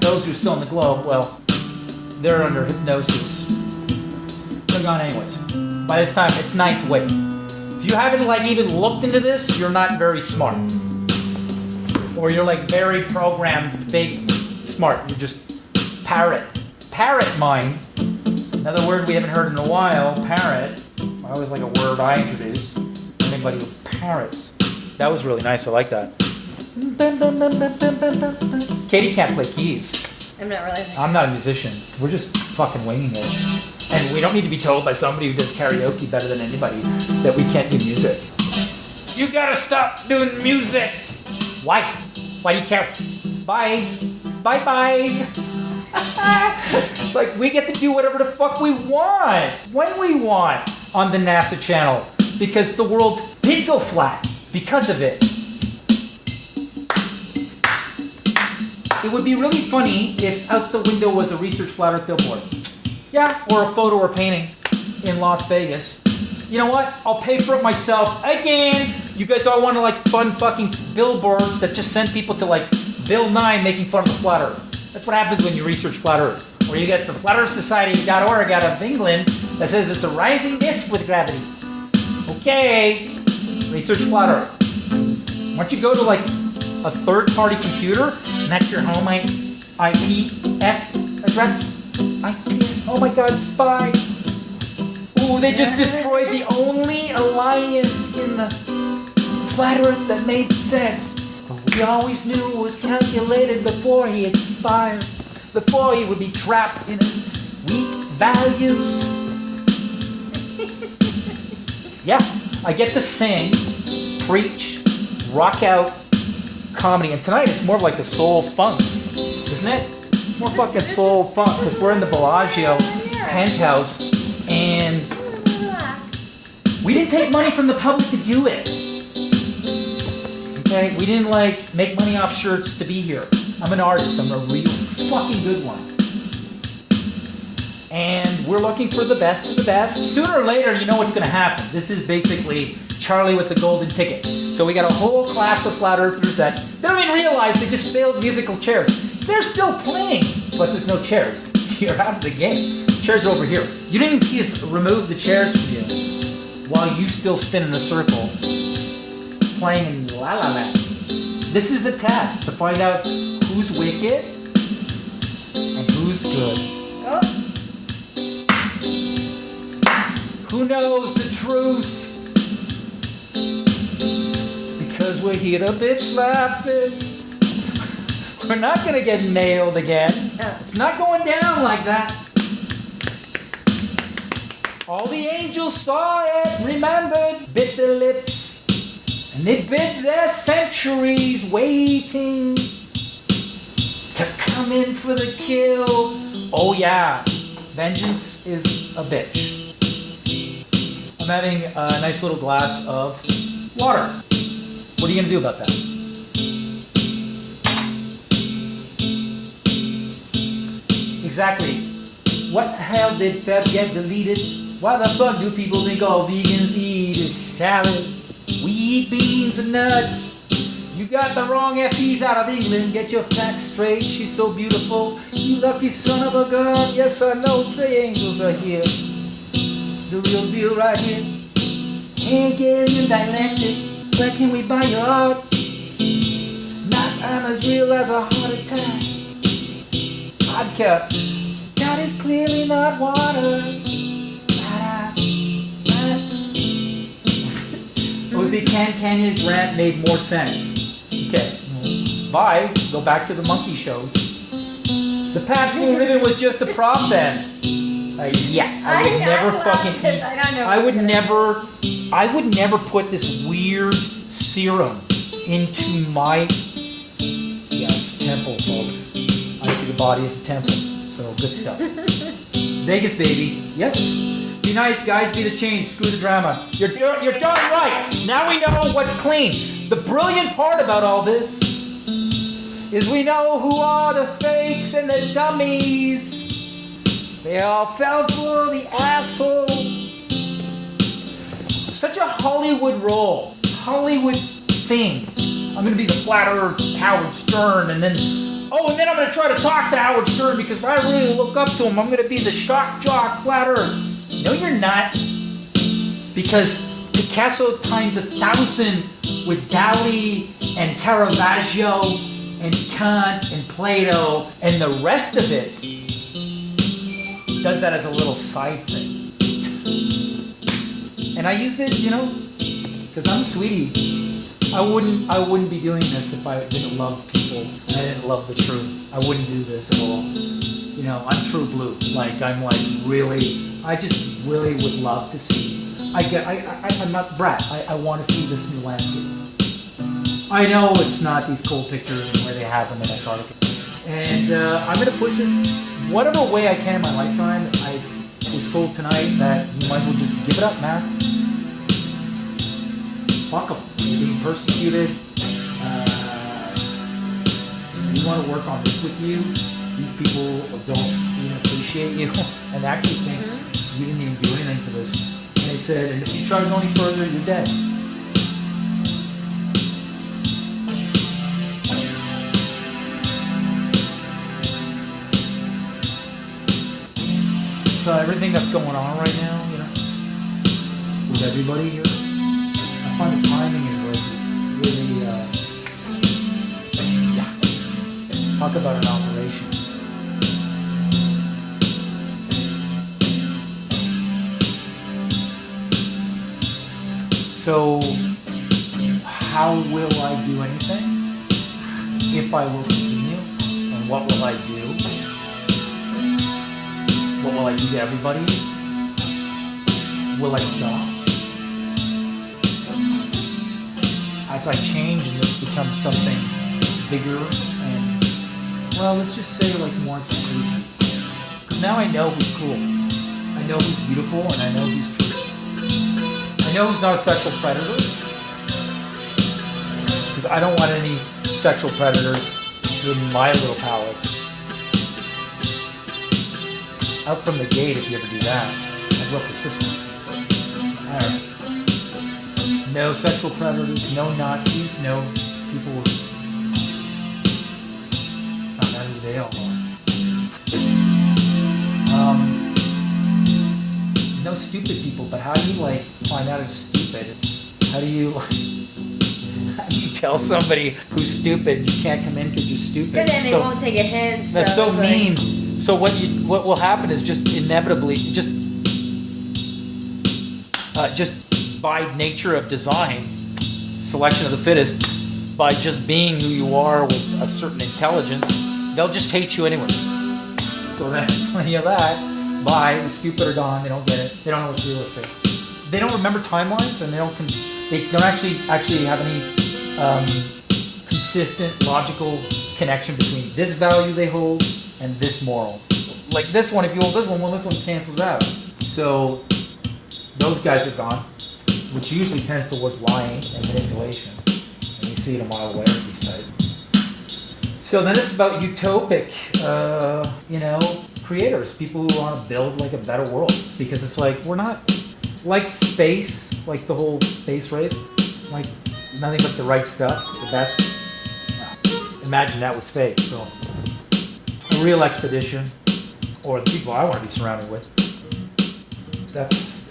those who are still in the globe, well, they're under hypnosis. They're gone anyways. By this time, it's ninth wave. If you haven't like even looked into this, you're not very smart. Or you're like very programmed, fake smart. You're just parrot mind. Another word we haven't heard in a while, parrot. I always like a word I introduce. Anybody who parrots. That was really nice. I like that. Katie can't play keys. I'm not really. I'm not a musician. We're just fucking winging it. And we don't need to be told by somebody who does karaoke better than anybody that we can't do music. You gotta stop doing music. Why? Why do you care? Bye. Bye-bye. It's like we get to do whatever the fuck we want, when we want, on the NASA channel. Because the world did go flat. Because of it. It would be really funny if out the window was a research flat earth billboard. Yeah, or a photo or painting in Las Vegas. You know what? I'll pay for it myself again. You guys all want to like fun fucking billboards that just send people to like Bill Nye making fun of the flat earth. That's what happens when you research flat earth. Or you get the flatearthsociety.org out of England that says it's a rising disk with gravity. Okay. Research flat earth. Why don't you go to like a third-party computer and that's your home IPS address? IPS, oh my god, spy. Ooh, they just destroyed the only alliance in the flat earth that made sense. But we always knew it was calculated before he expired. Before he would be trapped in his weak values. Yeah, I get to sing, preach, rock out, comedy. And tonight it's more of like the soul funk, isn't it? It's more fucking soul funk because we're in the Bellagio penthouse and we didn't take money from the public to do it. Okay? We didn't like make money off shirts to be here. I'm an artist. I'm a real fucking good one. And we're looking for the best of the best. Sooner or later, you know what's going to happen. This is basically Charlie with the golden ticket. So we got a whole class of flat earthers that they don't even realize they just failed musical chairs. They're still playing, but there's no chairs. You're out of the game. Chairs are over here. You didn't even see us remove the chairs from you while you still spin in a circle, playing in La La Land. This is a test to find out who's wicked and who's good. Oh. Who knows the truth? Because we're here to bitch slap it. We're not gonna get nailed again. It's not going down like that. All the angels saw it, remembered, bit their lips, and they bid their centuries waiting to come in for the kill. Oh yeah, vengeance is a bitch. I'm having a nice little glass of water. What are you gonna do about that? Exactly. What the hell did Feb get deleted? Why the fuck do people think all vegans eat is salad? We eat beans and nuts. You got the wrong FEs out of England. Get your facts straight. She's so beautiful. You lucky son of a gun. Yes, I know the angels are here. The real deal right here. Hegelian dialectic. Where can we buy your art? Not I'm as real as a heart attack. Vodka. That is clearly not water. Ozzy Canyo's rant made more sense. Okay. Bye. Go back to the monkey shows. The path we were living was just a prop then. Yeah. I would never fucking eat. I would never put this weird serum into my temple, folks. I see the body as a temple. So good stuff. Vegas, baby. Yes. Be nice, guys. Be the change. Screw the drama. You're darn right. Now we know what's clean. The brilliant part about all this is we know who are the fakes and the dummies. They all fell for the asshole. Such a Hollywood role. Hollywood thing. I'm going to be the flat earth Howard Stern, and then I'm going to try to talk to Howard Stern because I really look up to him. I'm going to be the shock jock flat earth. No, you're not. Because Picasso times 1,000 with Dali and Caravaggio and Kant and Plato and the rest of it does that as a little side thing. And I use it, because I'm a sweetie. I wouldn't be doing this if I didn't love people and I didn't love the truth. I wouldn't do this at all. I'm true blue. I just really would love to see. I'm not brat. I want to see this new landscape. I know it's not these cool pictures and where they have them in Antarctica. And I'm going to push this whatever way I can in my lifetime. I was told tonight that you might as well just give it up, man. Fuck them. You're being persecuted. We want to work on this with you. These people don't even appreciate you and actually think you didn't even do anything for this. And they said, and if you try to go any further, you're dead. So everything that's going on right now, with everybody here, I find the timing is really, talk about an operation. So, how will I do anything? If I will continue, and what will I do? What will I do to everybody? Will I stop? As I change and this becomes something bigger and, let's just say more exclusive. Because now I know who's cool. I know who's beautiful and I know who's true. I know who's not a sexual predator. Because I don't want any sexual predators in my little palace. Out from the gate if you ever do that. I grew up with sisters. No sexual predators, no Nazis, no people who found out who they all are. No stupid people, but how do you like find out who's stupid? How do you tell somebody who's stupid you can't come in because you're stupid? But then they won't take a hint. That's so it's mean. So what will happen is just inevitably, just by nature of design, selection of the fittest, by just being who you are with a certain intelligence, they'll just hate you anyways. So that's plenty of that. Bye. The stupid are gone. They don't get it. They don't know what's real or fake. They don't remember timelines, and they don't actually have any consistent logical connection between this value they hold and this moral. Like this one, if you hold this one, well, this one cancels out. So those guys are gone, which usually tends towards lying and manipulation. And you see it a mile away with these types. So then it's about utopic, creators, people who want to build like a better world. Because it's like, we're not like space, like the whole space race, like nothing but the right stuff, the best. No. Imagine that was fake. So a real expedition, or the people I want to be surrounded with,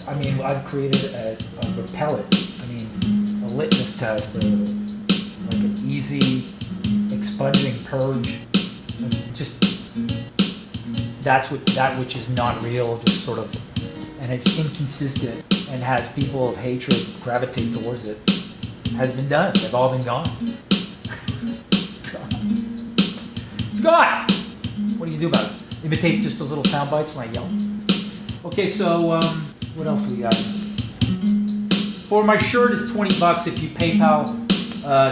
I've created a repellent, a litmus test, like an easy expunging purge, just that which is not real, just sort of, and it's inconsistent and has people of hatred gravitate towards it, has been done. They've all been gone. It's gone! What do you do about it? Imitate just those little sound bites when I yell? Okay, so what else do we got? For my shirt is $20 if you PayPal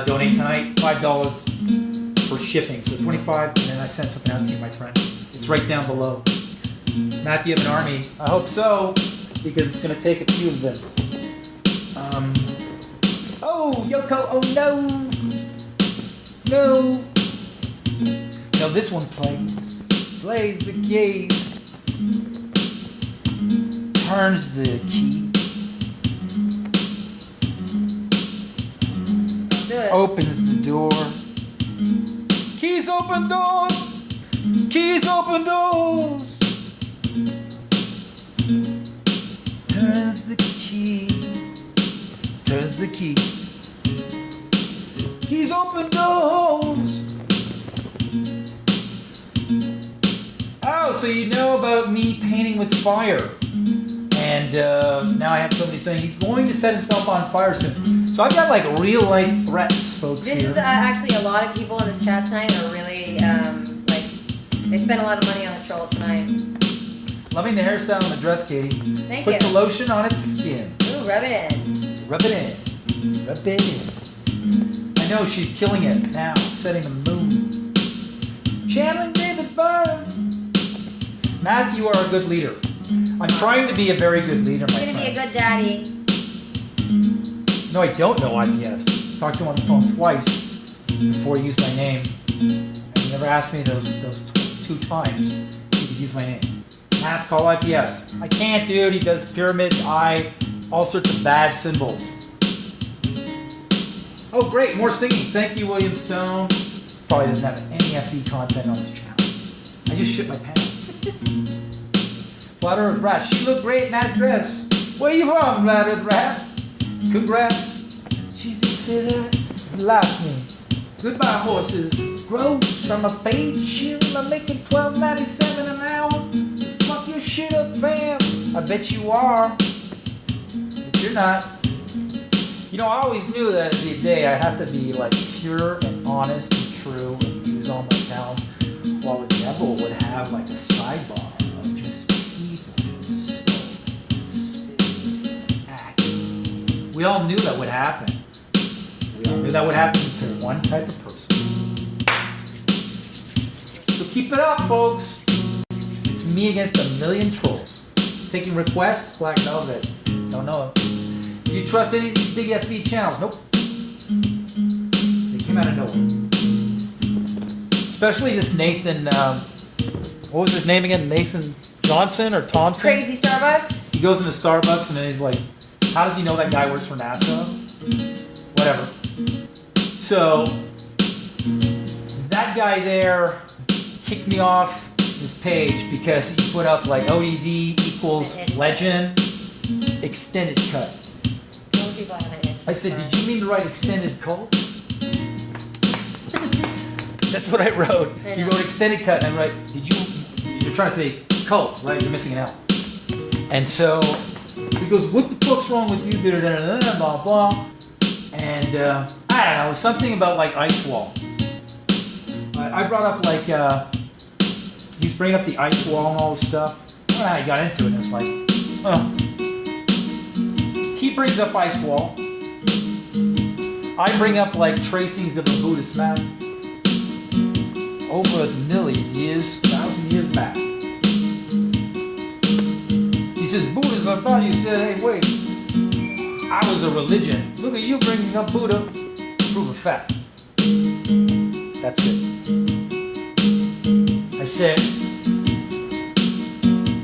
donate tonight. It's $5 for shipping, so $25, and then I send something out to you, my friend. It's right down below. Matt, you have an army? I hope so, because it's going to take a few of them. Oh, Yoko! Oh no! No! No, this one plays the keys. Turns the key. Opens the door. Keys open doors. Keys open doors. Turns the key. Turns the key. Keys open doors. Oh, so you know about me painting with fire. And now I have somebody saying he's going to set himself on fire soon. So I've got like real life threats, folks. This is actually a lot of people in this chat tonight are really they spent a lot of money on the trolls tonight. Loving the hairstyle on the dress, Katie. Thank you. Puts the lotion on its skin. Ooh, rub it in. Rub it in. Rub it in. I know she's killing it now, setting the moon. Channeling David Byrne. Matthew, you are a good leader. I'm trying to be a very good leader, my friend. You're going to be a good daddy. No, I don't know IPS. Talked to him on the phone twice before he used my name. And he never asked me those two times he could use my name. Math, call IPS. I can't, dude. He does pyramid, all sorts of bad symbols. Oh, great. More singing. Thank you, William Stone. Probably doesn't have any FE content on this channel. I just shit my pants. Flat Earth Rat. She looked great in that dress. Where you from, Flat Earth Rat? Congrats. She's a sitter. Lost me. Goodbye, horses. Gross. I'm a paid shit. I'm making $12.97 an hour. Fuck your shit up, fam. I bet you are. But you're not. You know, I always knew that at the day I have to be like pure and honest and true and use all my talents, while the devil would have like a sidebar of just people and act. We all knew that would happen. We all knew that would happen to one type of person. So keep it up, folks. It's me against a million trolls. Taking requests, Black Velvet. Don't know it. Do you trust any of these big FV channels? Nope. They came out of nowhere. Especially this Nathan, what was his name again? Nathan Johnson or Thompson? It's crazy Starbucks. He goes into Starbucks and then he's like, how does he know that guy works for NASA? whatever. So that guy there kicked me off his page because he put up like OED equals legend extended cut. I said, did you mean to write extended cult? That's what I wrote. You wrote extended cut, and I write, you're trying to say cult, right? You're missing an L. And so he goes, what the fuck's wrong with you? Blah, blah. And I don't know, something about like ice wall. I brought up like, he's bringing up the ice wall and all this stuff. I don't know how he got into it. And it's like, oh. He brings up ice wall. I bring up like tracings of a Buddhist map over a million years, 1,000 years back. He says, Buddhists, I thought you said, hey, wait, I was a religion. Look at you bringing up Buddha. Prove a fact. That's it. I said,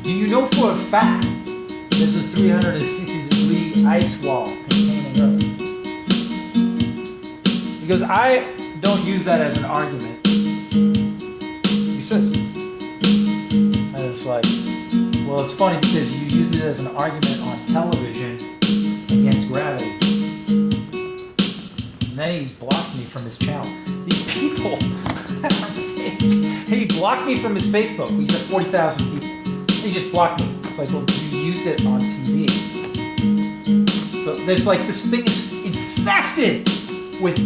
do you know for a fact there's a 360-degree ice wall containing Earth? Because I don't use that as an argument. He says this. And it's like, well, it's funny because you use it as an argument on television against gravity. And then he blocked me from his channel. These people are fake. And he blocked me from his Facebook. He's at 40,000 people. He just blocked me. It's like, well, you used it on TV. So there's like, this thing is infested with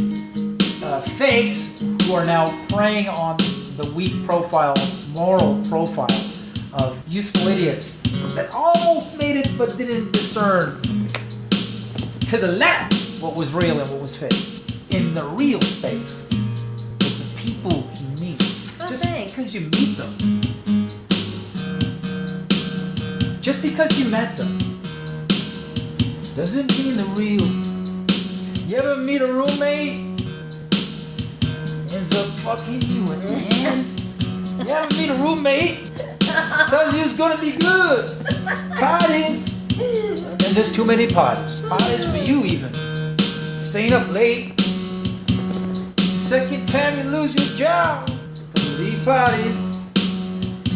fakes who are now preying on the weak profile, moral profile of useful idiots that almost made it but didn't discern to the left what was real and what was fake in the real space with the people he meets. Just because you meet them. Just because you met them doesn't mean the real. You ever meet a roommate? Ends up fucking you in the end. You ever meet a roommate? Tells you it's gonna be good. Parties. And then there's too many parties. Parties for you even. Staying up late. Second time you lose your job because of these parties.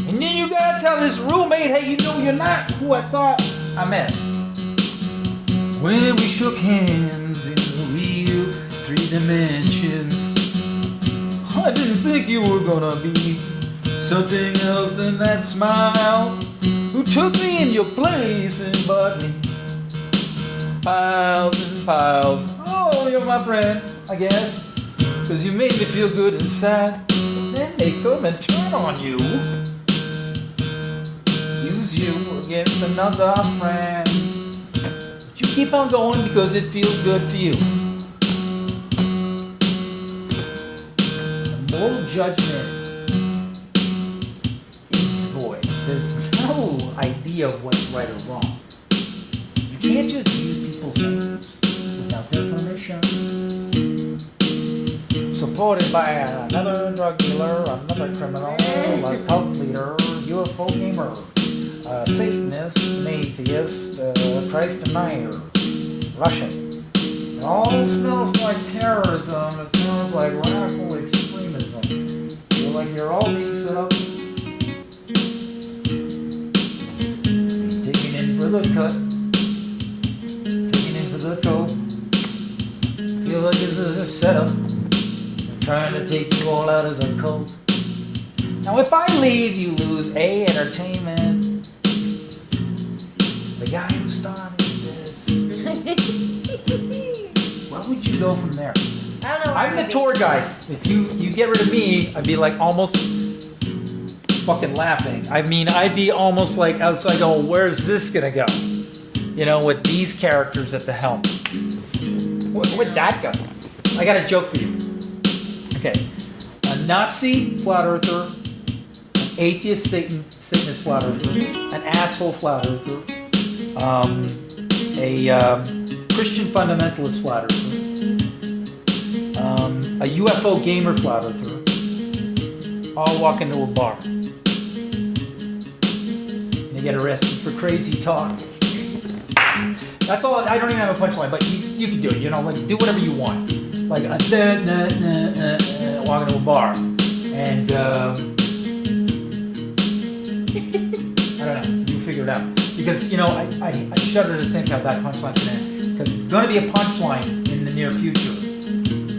And then you gotta tell this roommate, hey, you know you're not who I thought I met. When we shook hands in the real 3 dimensions, I didn't think you were gonna be something else than that smile who took me in your place and bought me piles and piles. Oh, you're my friend, I guess, cause you made me feel good inside. But then they come and turn on you, use you against another friend. But you keep on going because it feels good for you. Moral judgment is void. There's no idea of what's right or wrong. You can't just use people's names without their permission. Supported by another drug dealer, another criminal, a cult leader, UFO gamer, Satanist, an atheist, Christ denier, Russian. It all smells like terrorism. It smells like radical extremism. Feel like you're all being set up. You're taking in for the cut. Taking in for the coat. Feel like this is a setup. I'm trying to take you all out as a cult. Now if I leave, you lose A, entertainment. The guy who started this. Where would you go from there? I don't know. I'm the tour guide. If you get rid of me, I'd be like almost fucking laughing. I mean, I'd be almost like outside going, where's this gonna go? You know, with these characters at the helm. Where'd that go? I got a joke for you. Okay. A Nazi flat earther, an atheist Satanist flat earther, an asshole flat earther, a Christian fundamentalist flat earther, a UFO gamer flat earther, all walk into a bar. And they get arrested for crazy talk. That's all. I don't even have a punchline, but you can do it. You know, like do whatever you want. Like walk into a bar, and I don't know. You figure it out. Because, you know, I shudder to think how that punchline's going to end. Because it's going to be a punchline in the near future.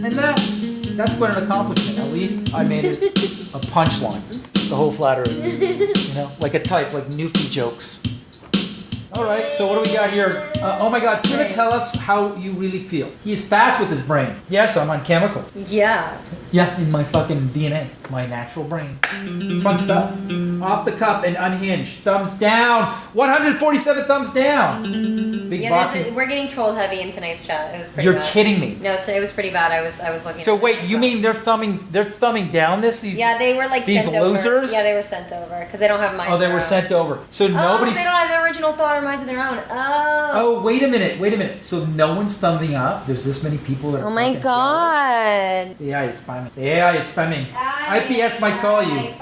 And that's quite an accomplishment. At least I made it a punchline. The whole flat earth. You know, like a type, like Newfie jokes. All right, so what do we got here? Oh my God, Tuna, tell us how you really feel. He is fast with his brain. Yes, I'm on chemicals. Yeah. Yeah, in my fucking DNA, my natural brain. It's fun stuff. Off the cuff and unhinged. Thumbs down. 147 thumbs down. Big boxing. We're getting trolled heavy in tonight's chat. It was pretty You're bad. kidding me. No, it was pretty bad. I was looking. So wait, you mean they're thumbing down this? Yeah, they were like these sent losers. Over. Yeah, they were sent over because they don't have minds. Oh, they were sent over. So nobody's. They don't have original thought or minds of their own. Oh. Oh, wait a minute. So no one's thumbing up. There's this many people that are. Oh my God. The AI is spamming. The AI is spamming. IPS might call you.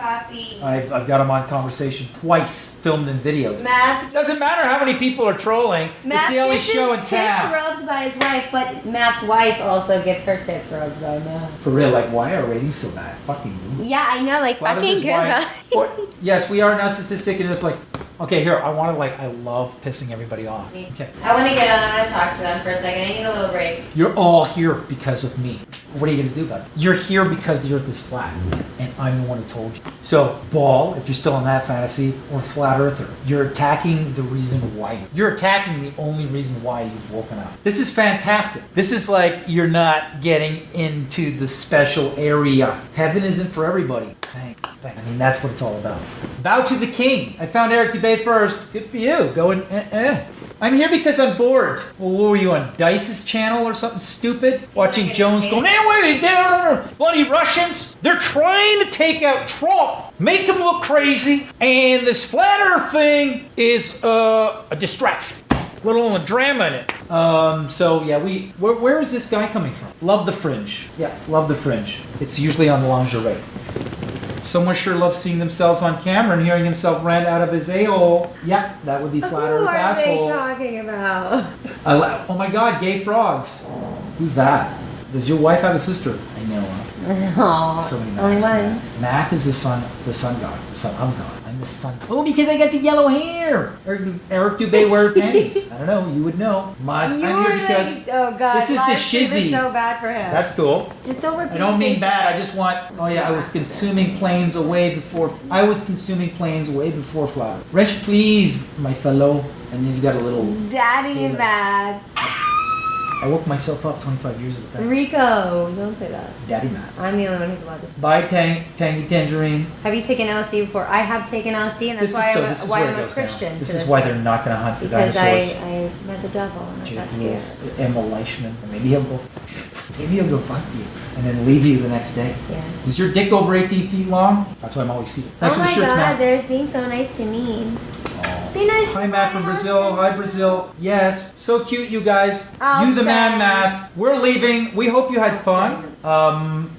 I've got him on conversation twice, filmed in video. Math doesn't matter how many people are trolling. Matt it's the only show in tits town. rubbed by his wife, but Matt's wife also gets her tits rubbed by Matt. For real, like why are ratings so bad? Fucking you. Yeah, I know, like fucking good. Yes, we are narcissistic and it's like, okay, here, I love pissing everybody off. Okay. I want to get on and talk to them for a second. I need a little break. You're all here because of me. What are you going to do about it? You're here because the earth is flat, and I'm the one who told you. So, ball, if you're still in that fantasy, or flat earther, you're attacking the reason why. You're attacking the only reason why you've woken up. This is fantastic. This is like you're not getting into the special area. Heaven isn't for everybody. I mean, that's what it's all about. Bow to the king. I found Eric Dubay first. Good for you. Going, I'm here because I'm bored. Well, what were you on Dice's channel or something stupid? Watching Jones going, anyway, down bloody Russians. They're trying to take out Trump, make him look crazy, and this flat earth thing is a distraction. Little drama in it. So yeah, where is this guy coming from? Love the fringe. Yeah, love the fringe. It's usually on lingerie. Someone sure loves seeing themselves on camera and hearing himself rant out of his a-hole. Yeah, that would be flat earth asshole. Who are they talking about? Oh my God, gay frogs. Who's that? Does your wife have a sister? I know. Aww, So many only Maths. one. Math is the son god, the son of God. I'm the son. Oh, because I got the yellow hair. Eric Dubay wear panties. I don't know. You would know. Mods, I'm here because oh God, this is the shizzy. Is so bad for him. That's cool. Just don't repeat. I don't mean bad. I just want. Oh yeah, I was consuming planes way before flower. Wrench, please, my fellow. And he's got a little. Daddy mad. I woke myself up 25 years ago. Rico, don't say that. Daddy mad. I'm the only one who's allowed to say. Bye, Tangy Tangerine. Have you taken LSD before? I have taken LSD, and that's why I'm a Christian. This is why they're not going to hunt for because dinosaurs. I met the devil and I got scared. Emma Leishman. Maybe he'll go fuck you and then leave you the next day. Yes. Is your dick over 18 feet long? That's why I'm always seated. Thanks Oh for the my shirts, God, man. there's being so nice to me. Be nice Hi, to Matt my from Brazil. husband. Hi, Brazil. Yes. So cute, you guys. Oh, you the man, thanks. Matt. We're leaving. We hope you had fun.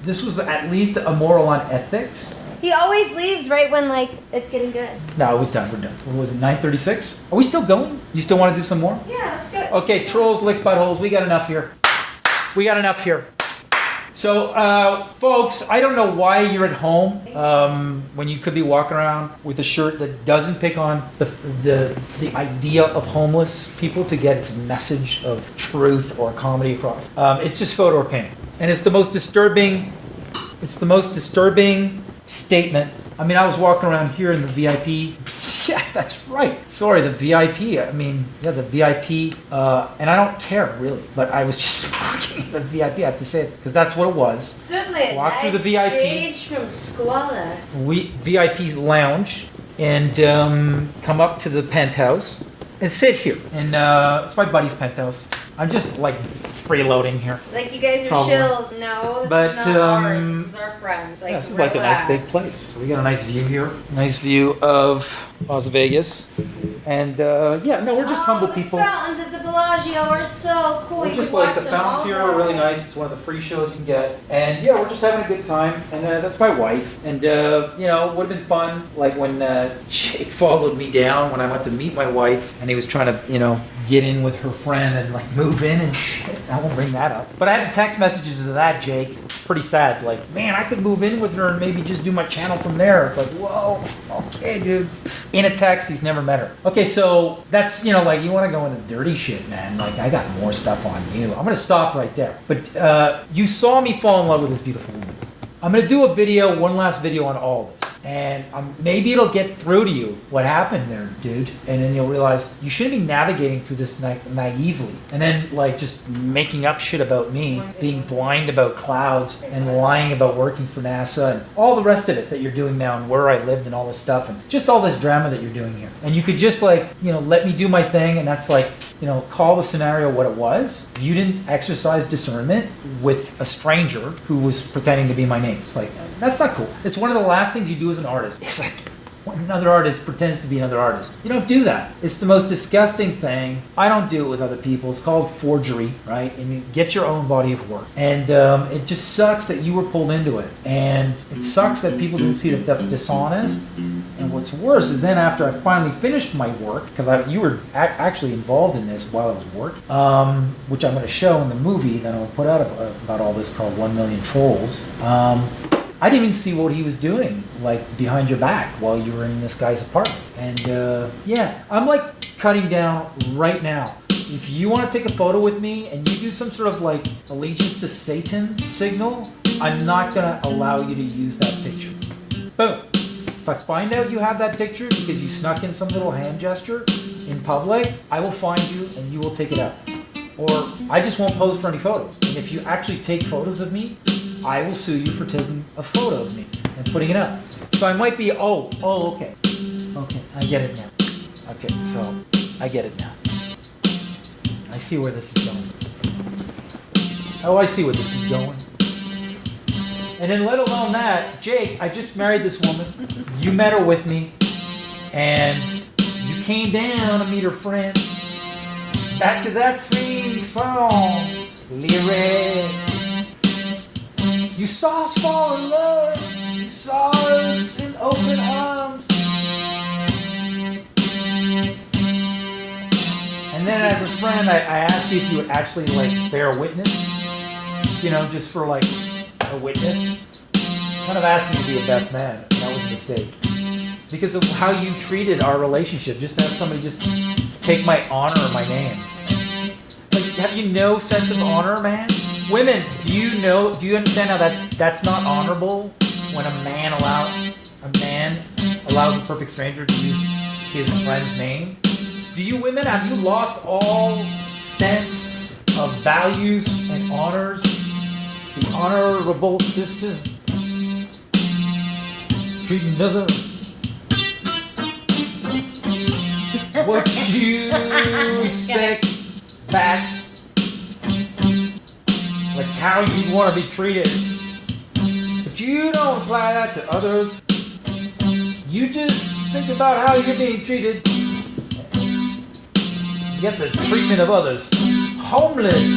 This was at least a moral on ethics. He always leaves right when it's getting good. No, it was done. We're done. What was it, 9:36? Are we still going? You still want to do some more? Yeah, let's go. Okay, trolls, lick buttholes. We got enough here. So, folks, I don't know why you're at home when you could be walking around with a shirt that doesn't pick on the idea of homeless people to get its message of truth or comedy across. It's just photo opinion, and it's the most disturbing. It's the most disturbing statement. I mean, I was walking around here in the VIP. Yeah, that's right. Sorry, the VIP. I mean, yeah, the VIP. And I don't care, really. But I was just walking in the VIP, I have to say it, because that's what it was. Certainly, Walk through the VIP. Change from squalor. VIP's lounge and come up to the penthouse and sit here. And it's my buddy's penthouse. I'm just freeloading here. Like you guys are Probably. shills. No, this is not ours. This is our friends. Yeah, this is like a nice big place. So we got a nice view here. Nice view of Las Vegas. And we're just humble people. Fountains of the Bellagio are so cool. We're You just can like watch the them fountains all here are really day. nice. It's one of the free shows you can get, and yeah, we're just having a good time. And that's my wife. And you know, it would have been fun, like when Jake followed me down when I went to meet my wife, and he was trying to, you know, get in with her friend and like move in and shit. I won't bring that up. But I had the text messages of that, Jake. It's pretty sad. Like, man, I could move in with her and maybe just do my channel from there. It's like, whoa, okay, dude. In a text, he's never met her. Okay, so that's, you know, like, you want to go into dirty shit, man. Like, I got more stuff on you. I'm going to stop right there. But you saw me fall in love with this beautiful woman. I'm going to do a video, one last video on all this. And maybe it'll get through to you what happened there, dude. And then you'll realize you shouldn't be navigating through this naively. And then, like, just making up shit about me, being blind about clouds, and lying about working for NASA, and all the rest of it that you're doing now, and where I lived and all this stuff, and just all this drama that you're doing here. And you could just, like, you know, let me do my thing, and that's like, you know, call the scenario what it was. You didn't exercise discernment with a stranger who was pretending to be my name. It's like, that's not cool. It's one of the last things you do as an artist. It's like, when another artist pretends to be another artist. You don't do that. It's the most disgusting thing. I don't do it with other people. It's called forgery, right? And you get your own body of work. And it just sucks that you were pulled into it. And it sucks that people didn't see that that's dishonest. And what's worse is then after I finally finished my work, because you were actually involved in this while I was working, which I'm going to show in the movie that I'm going to put out about all this called 1 Million Trolls. I didn't even see what he was doing, like, behind your back while you were in this guy's apartment. And, yeah, I'm, like, cutting down right now. If you want to take a photo with me and you do some sort of, like, allegiance to Satan signal, I'm not going to allow you to use that picture. Boom. If I find out you have that picture because you snuck in some little hand gesture in public, I will find you and you will take it out. Or I just won't pose for any photos. And if you actually take photos of me, I will sue you for taking a photo of me and putting it up. So I might be, okay. Okay, I get it now. Okay, so I get it now. I see where this is going. Oh, I see where this is going. And then let alone that, Jake, I just married this woman. You met her with me. And you came down to meet her friend. Back to that same song, lyric. You saw us fall in love. You saw us in open arms. And then as a friend, I asked you if you would actually, like, bear witness. You know, just for, like, a witness. Kind of asking to be a best man. And that was a mistake. Because of how you treated our relationship. Just to have somebody just take my honor or my name. Like, have you no sense of honor, man? Women, do you understand how that's not honorable when a man allows a perfect stranger to use his friend's name? Do you women, have you lost all sense of values and honors? The honorable sister treat another what you expect back. Like how you want to be treated. But you don't apply that to others. You just think about how you're being treated. Get the treatment of others. Homeless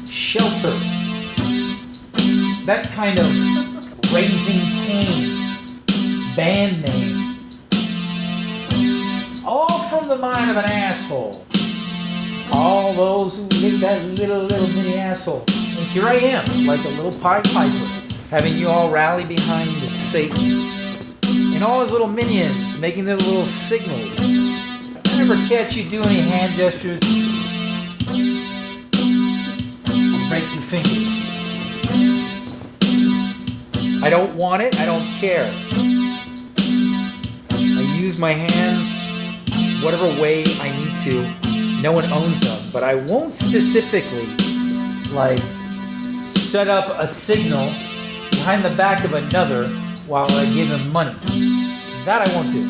shelter. That kind of Raising Cain band name. All from the mind of an asshole. All those who live that little mini asshole. And here I am, like a little Pied Piper, having you all rally behind Satan. And all his little minions making their little signals. I never catch you do any hand gestures. I'll break your fingers. I don't want it, I don't care. I use my hands whatever way I need to. No one owns them, but I won't specifically, like, set up a signal behind the back of another while I give him money. That I won't do.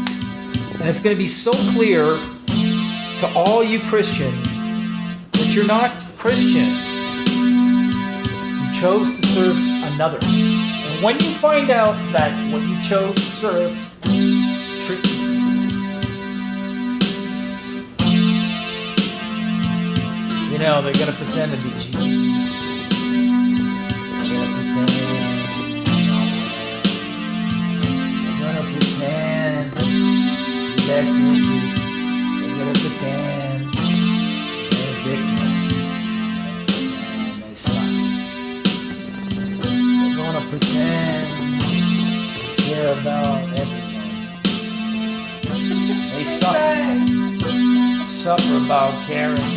And it's going to be so clear to all you Christians that you're not Christian. You chose to serve another. And when you find out that what you chose to serve know, they're gonna pretend to be Jesus. They're gonna pretend. They're gonna pretend. Best interest. They're gonna pretend. They're victims. They suck. They're gonna pretend they care about everything. They suffer about caring.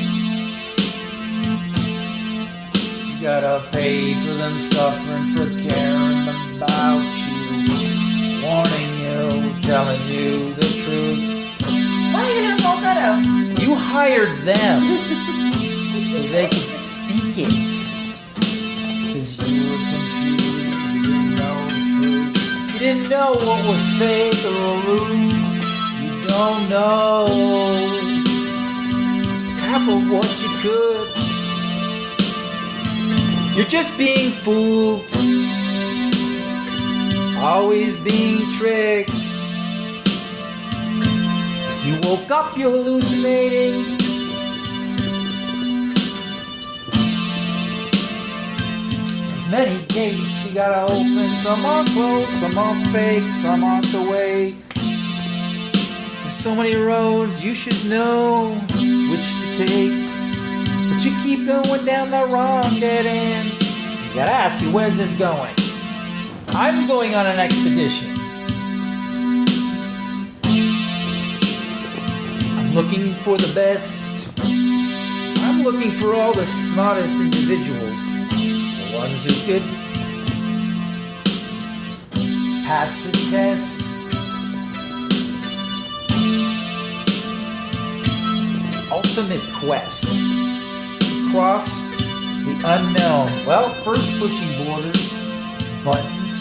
You gotta pay for them suffering for caring about you, warning you, telling you the truth. Why do you have falsetto? You hired them so they could speak it. Because you were confused, you didn't know the truth. You didn't know what was fake or a ruse. You don't know half of what you could. You're just being fooled, always being tricked. You woke up, you're hallucinating. There's many gates you gotta open. Some are closed, some are fake, some aren't the way. There's so many roads, you should know which to take. But you keep going down the wrong dead end. You gotta ask you, where's this going? I'm going on an expedition. I'm looking for the best. I'm looking for all the smartest individuals. The ones who could pass the test. Ultimate quest. Cross the unknown. Well, first pushing borders, buttons.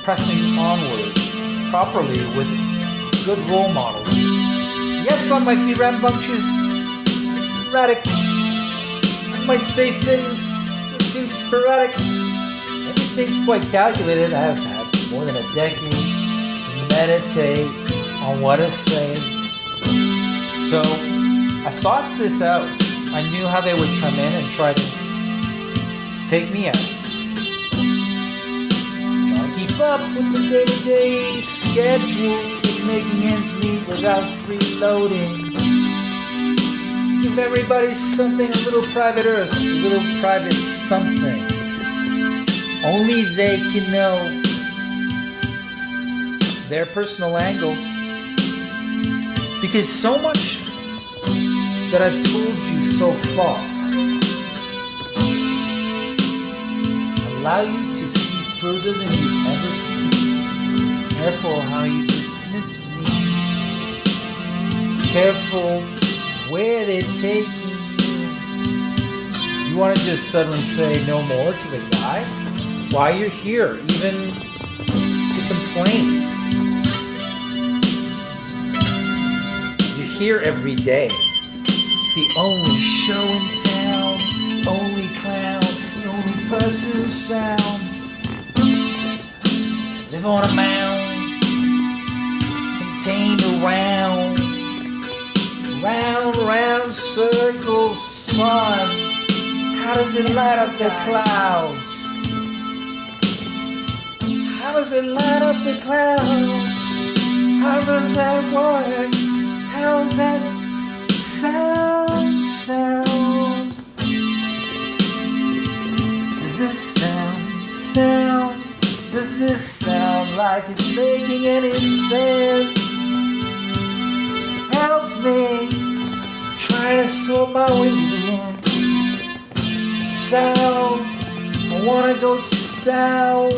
Pressing onward properly with good role models. Yes, I might be rambunctious, erratic. I might say things that seem sporadic. Everything's quite calculated. I have had more than a decade to meditate on what I say. So I thought this out. I knew how they would come in and try to take me out. Trying to keep up with the day-to-day schedule of making ends meet without freeloading. Give everybody something, a little private earth, a little private something. Only they can know their personal angle. Because so much that I've told you so far allow you to see further than you've ever seen. Careful how you dismiss me. Careful where they're taking you. You want to just suddenly say no more to the guy? Why you're here, even to complain. You're here every day. It's the only show in town, only clown, the only person who sound. Live on a mound, contained around, round circles, sun. How does it light up the clouds? How does it light up the clouds? How does that work? How does that sound? Does this sound? Does this sound like it's making any sense? Help me try to sort my way in. South, I wanna go south.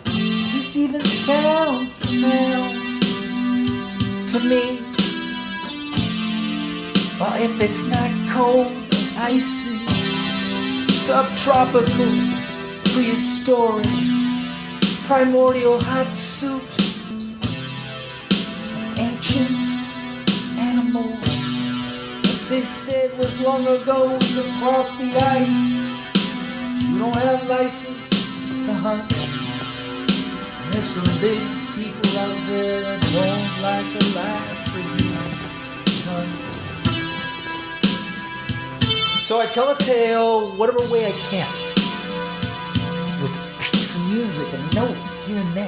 This even sounds to me. Well, if it's not cold and icy, subtropical, prehistoric, primordial hot soups, ancient animals that they said was long ago was across the ice. We don't have license to hunt. There's some big people out there that don't like the likes of you, son. So I tell a tale whatever way I can, with a piece of music, a note here and there.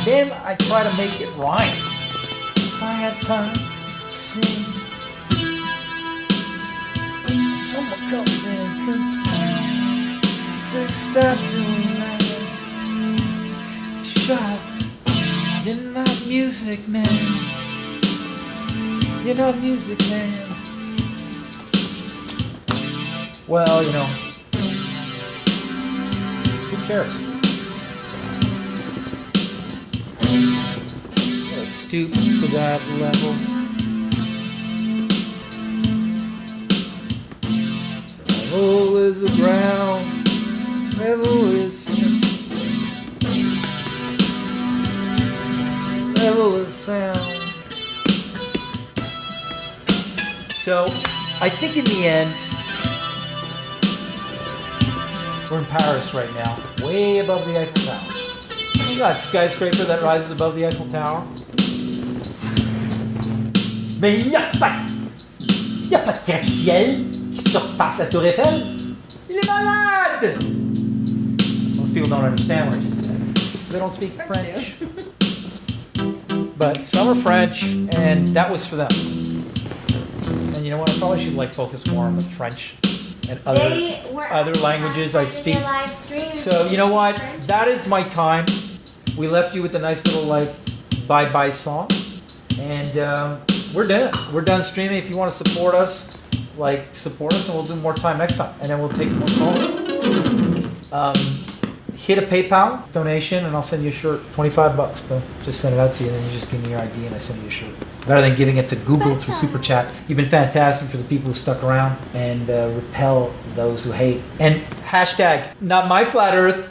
Then I try to make it rhyme. If I have time to sing, someone comes in and complains, says stop doing that. Shut up, you're not music, man. You're not music, man. Well, you know, who cares? Gotta stoop to that level. Level is the ground, level is level is sound. So, I think in the end, we're in Paris right now, way above the Eiffel Tower. You got a skyscraper that rises above the Eiffel Tower. Mais il n'y a pas de gratte-ciel qui surpasse la Tour Eiffel. Il est malade! Most people don't understand what I just said. They don't speak French. But some are French, and that was for them. And you know what? I probably should focus more on the French and other languages I speak. So you know what? That is my time. We left you with a nice little bye-bye song, and we're done. We're done streaming. If you want to support us, support us, and we'll do more time next time, and then we'll take more calls. Hit a PayPal donation, and I'll send you a shirt. $25, but just send it out to you, and then you just give me your ID, and I send you a shirt. Better than giving it to Google through Super Chat. You've been fantastic for the people who stuck around, and repel those who hate. And hashtag, not my flat earth,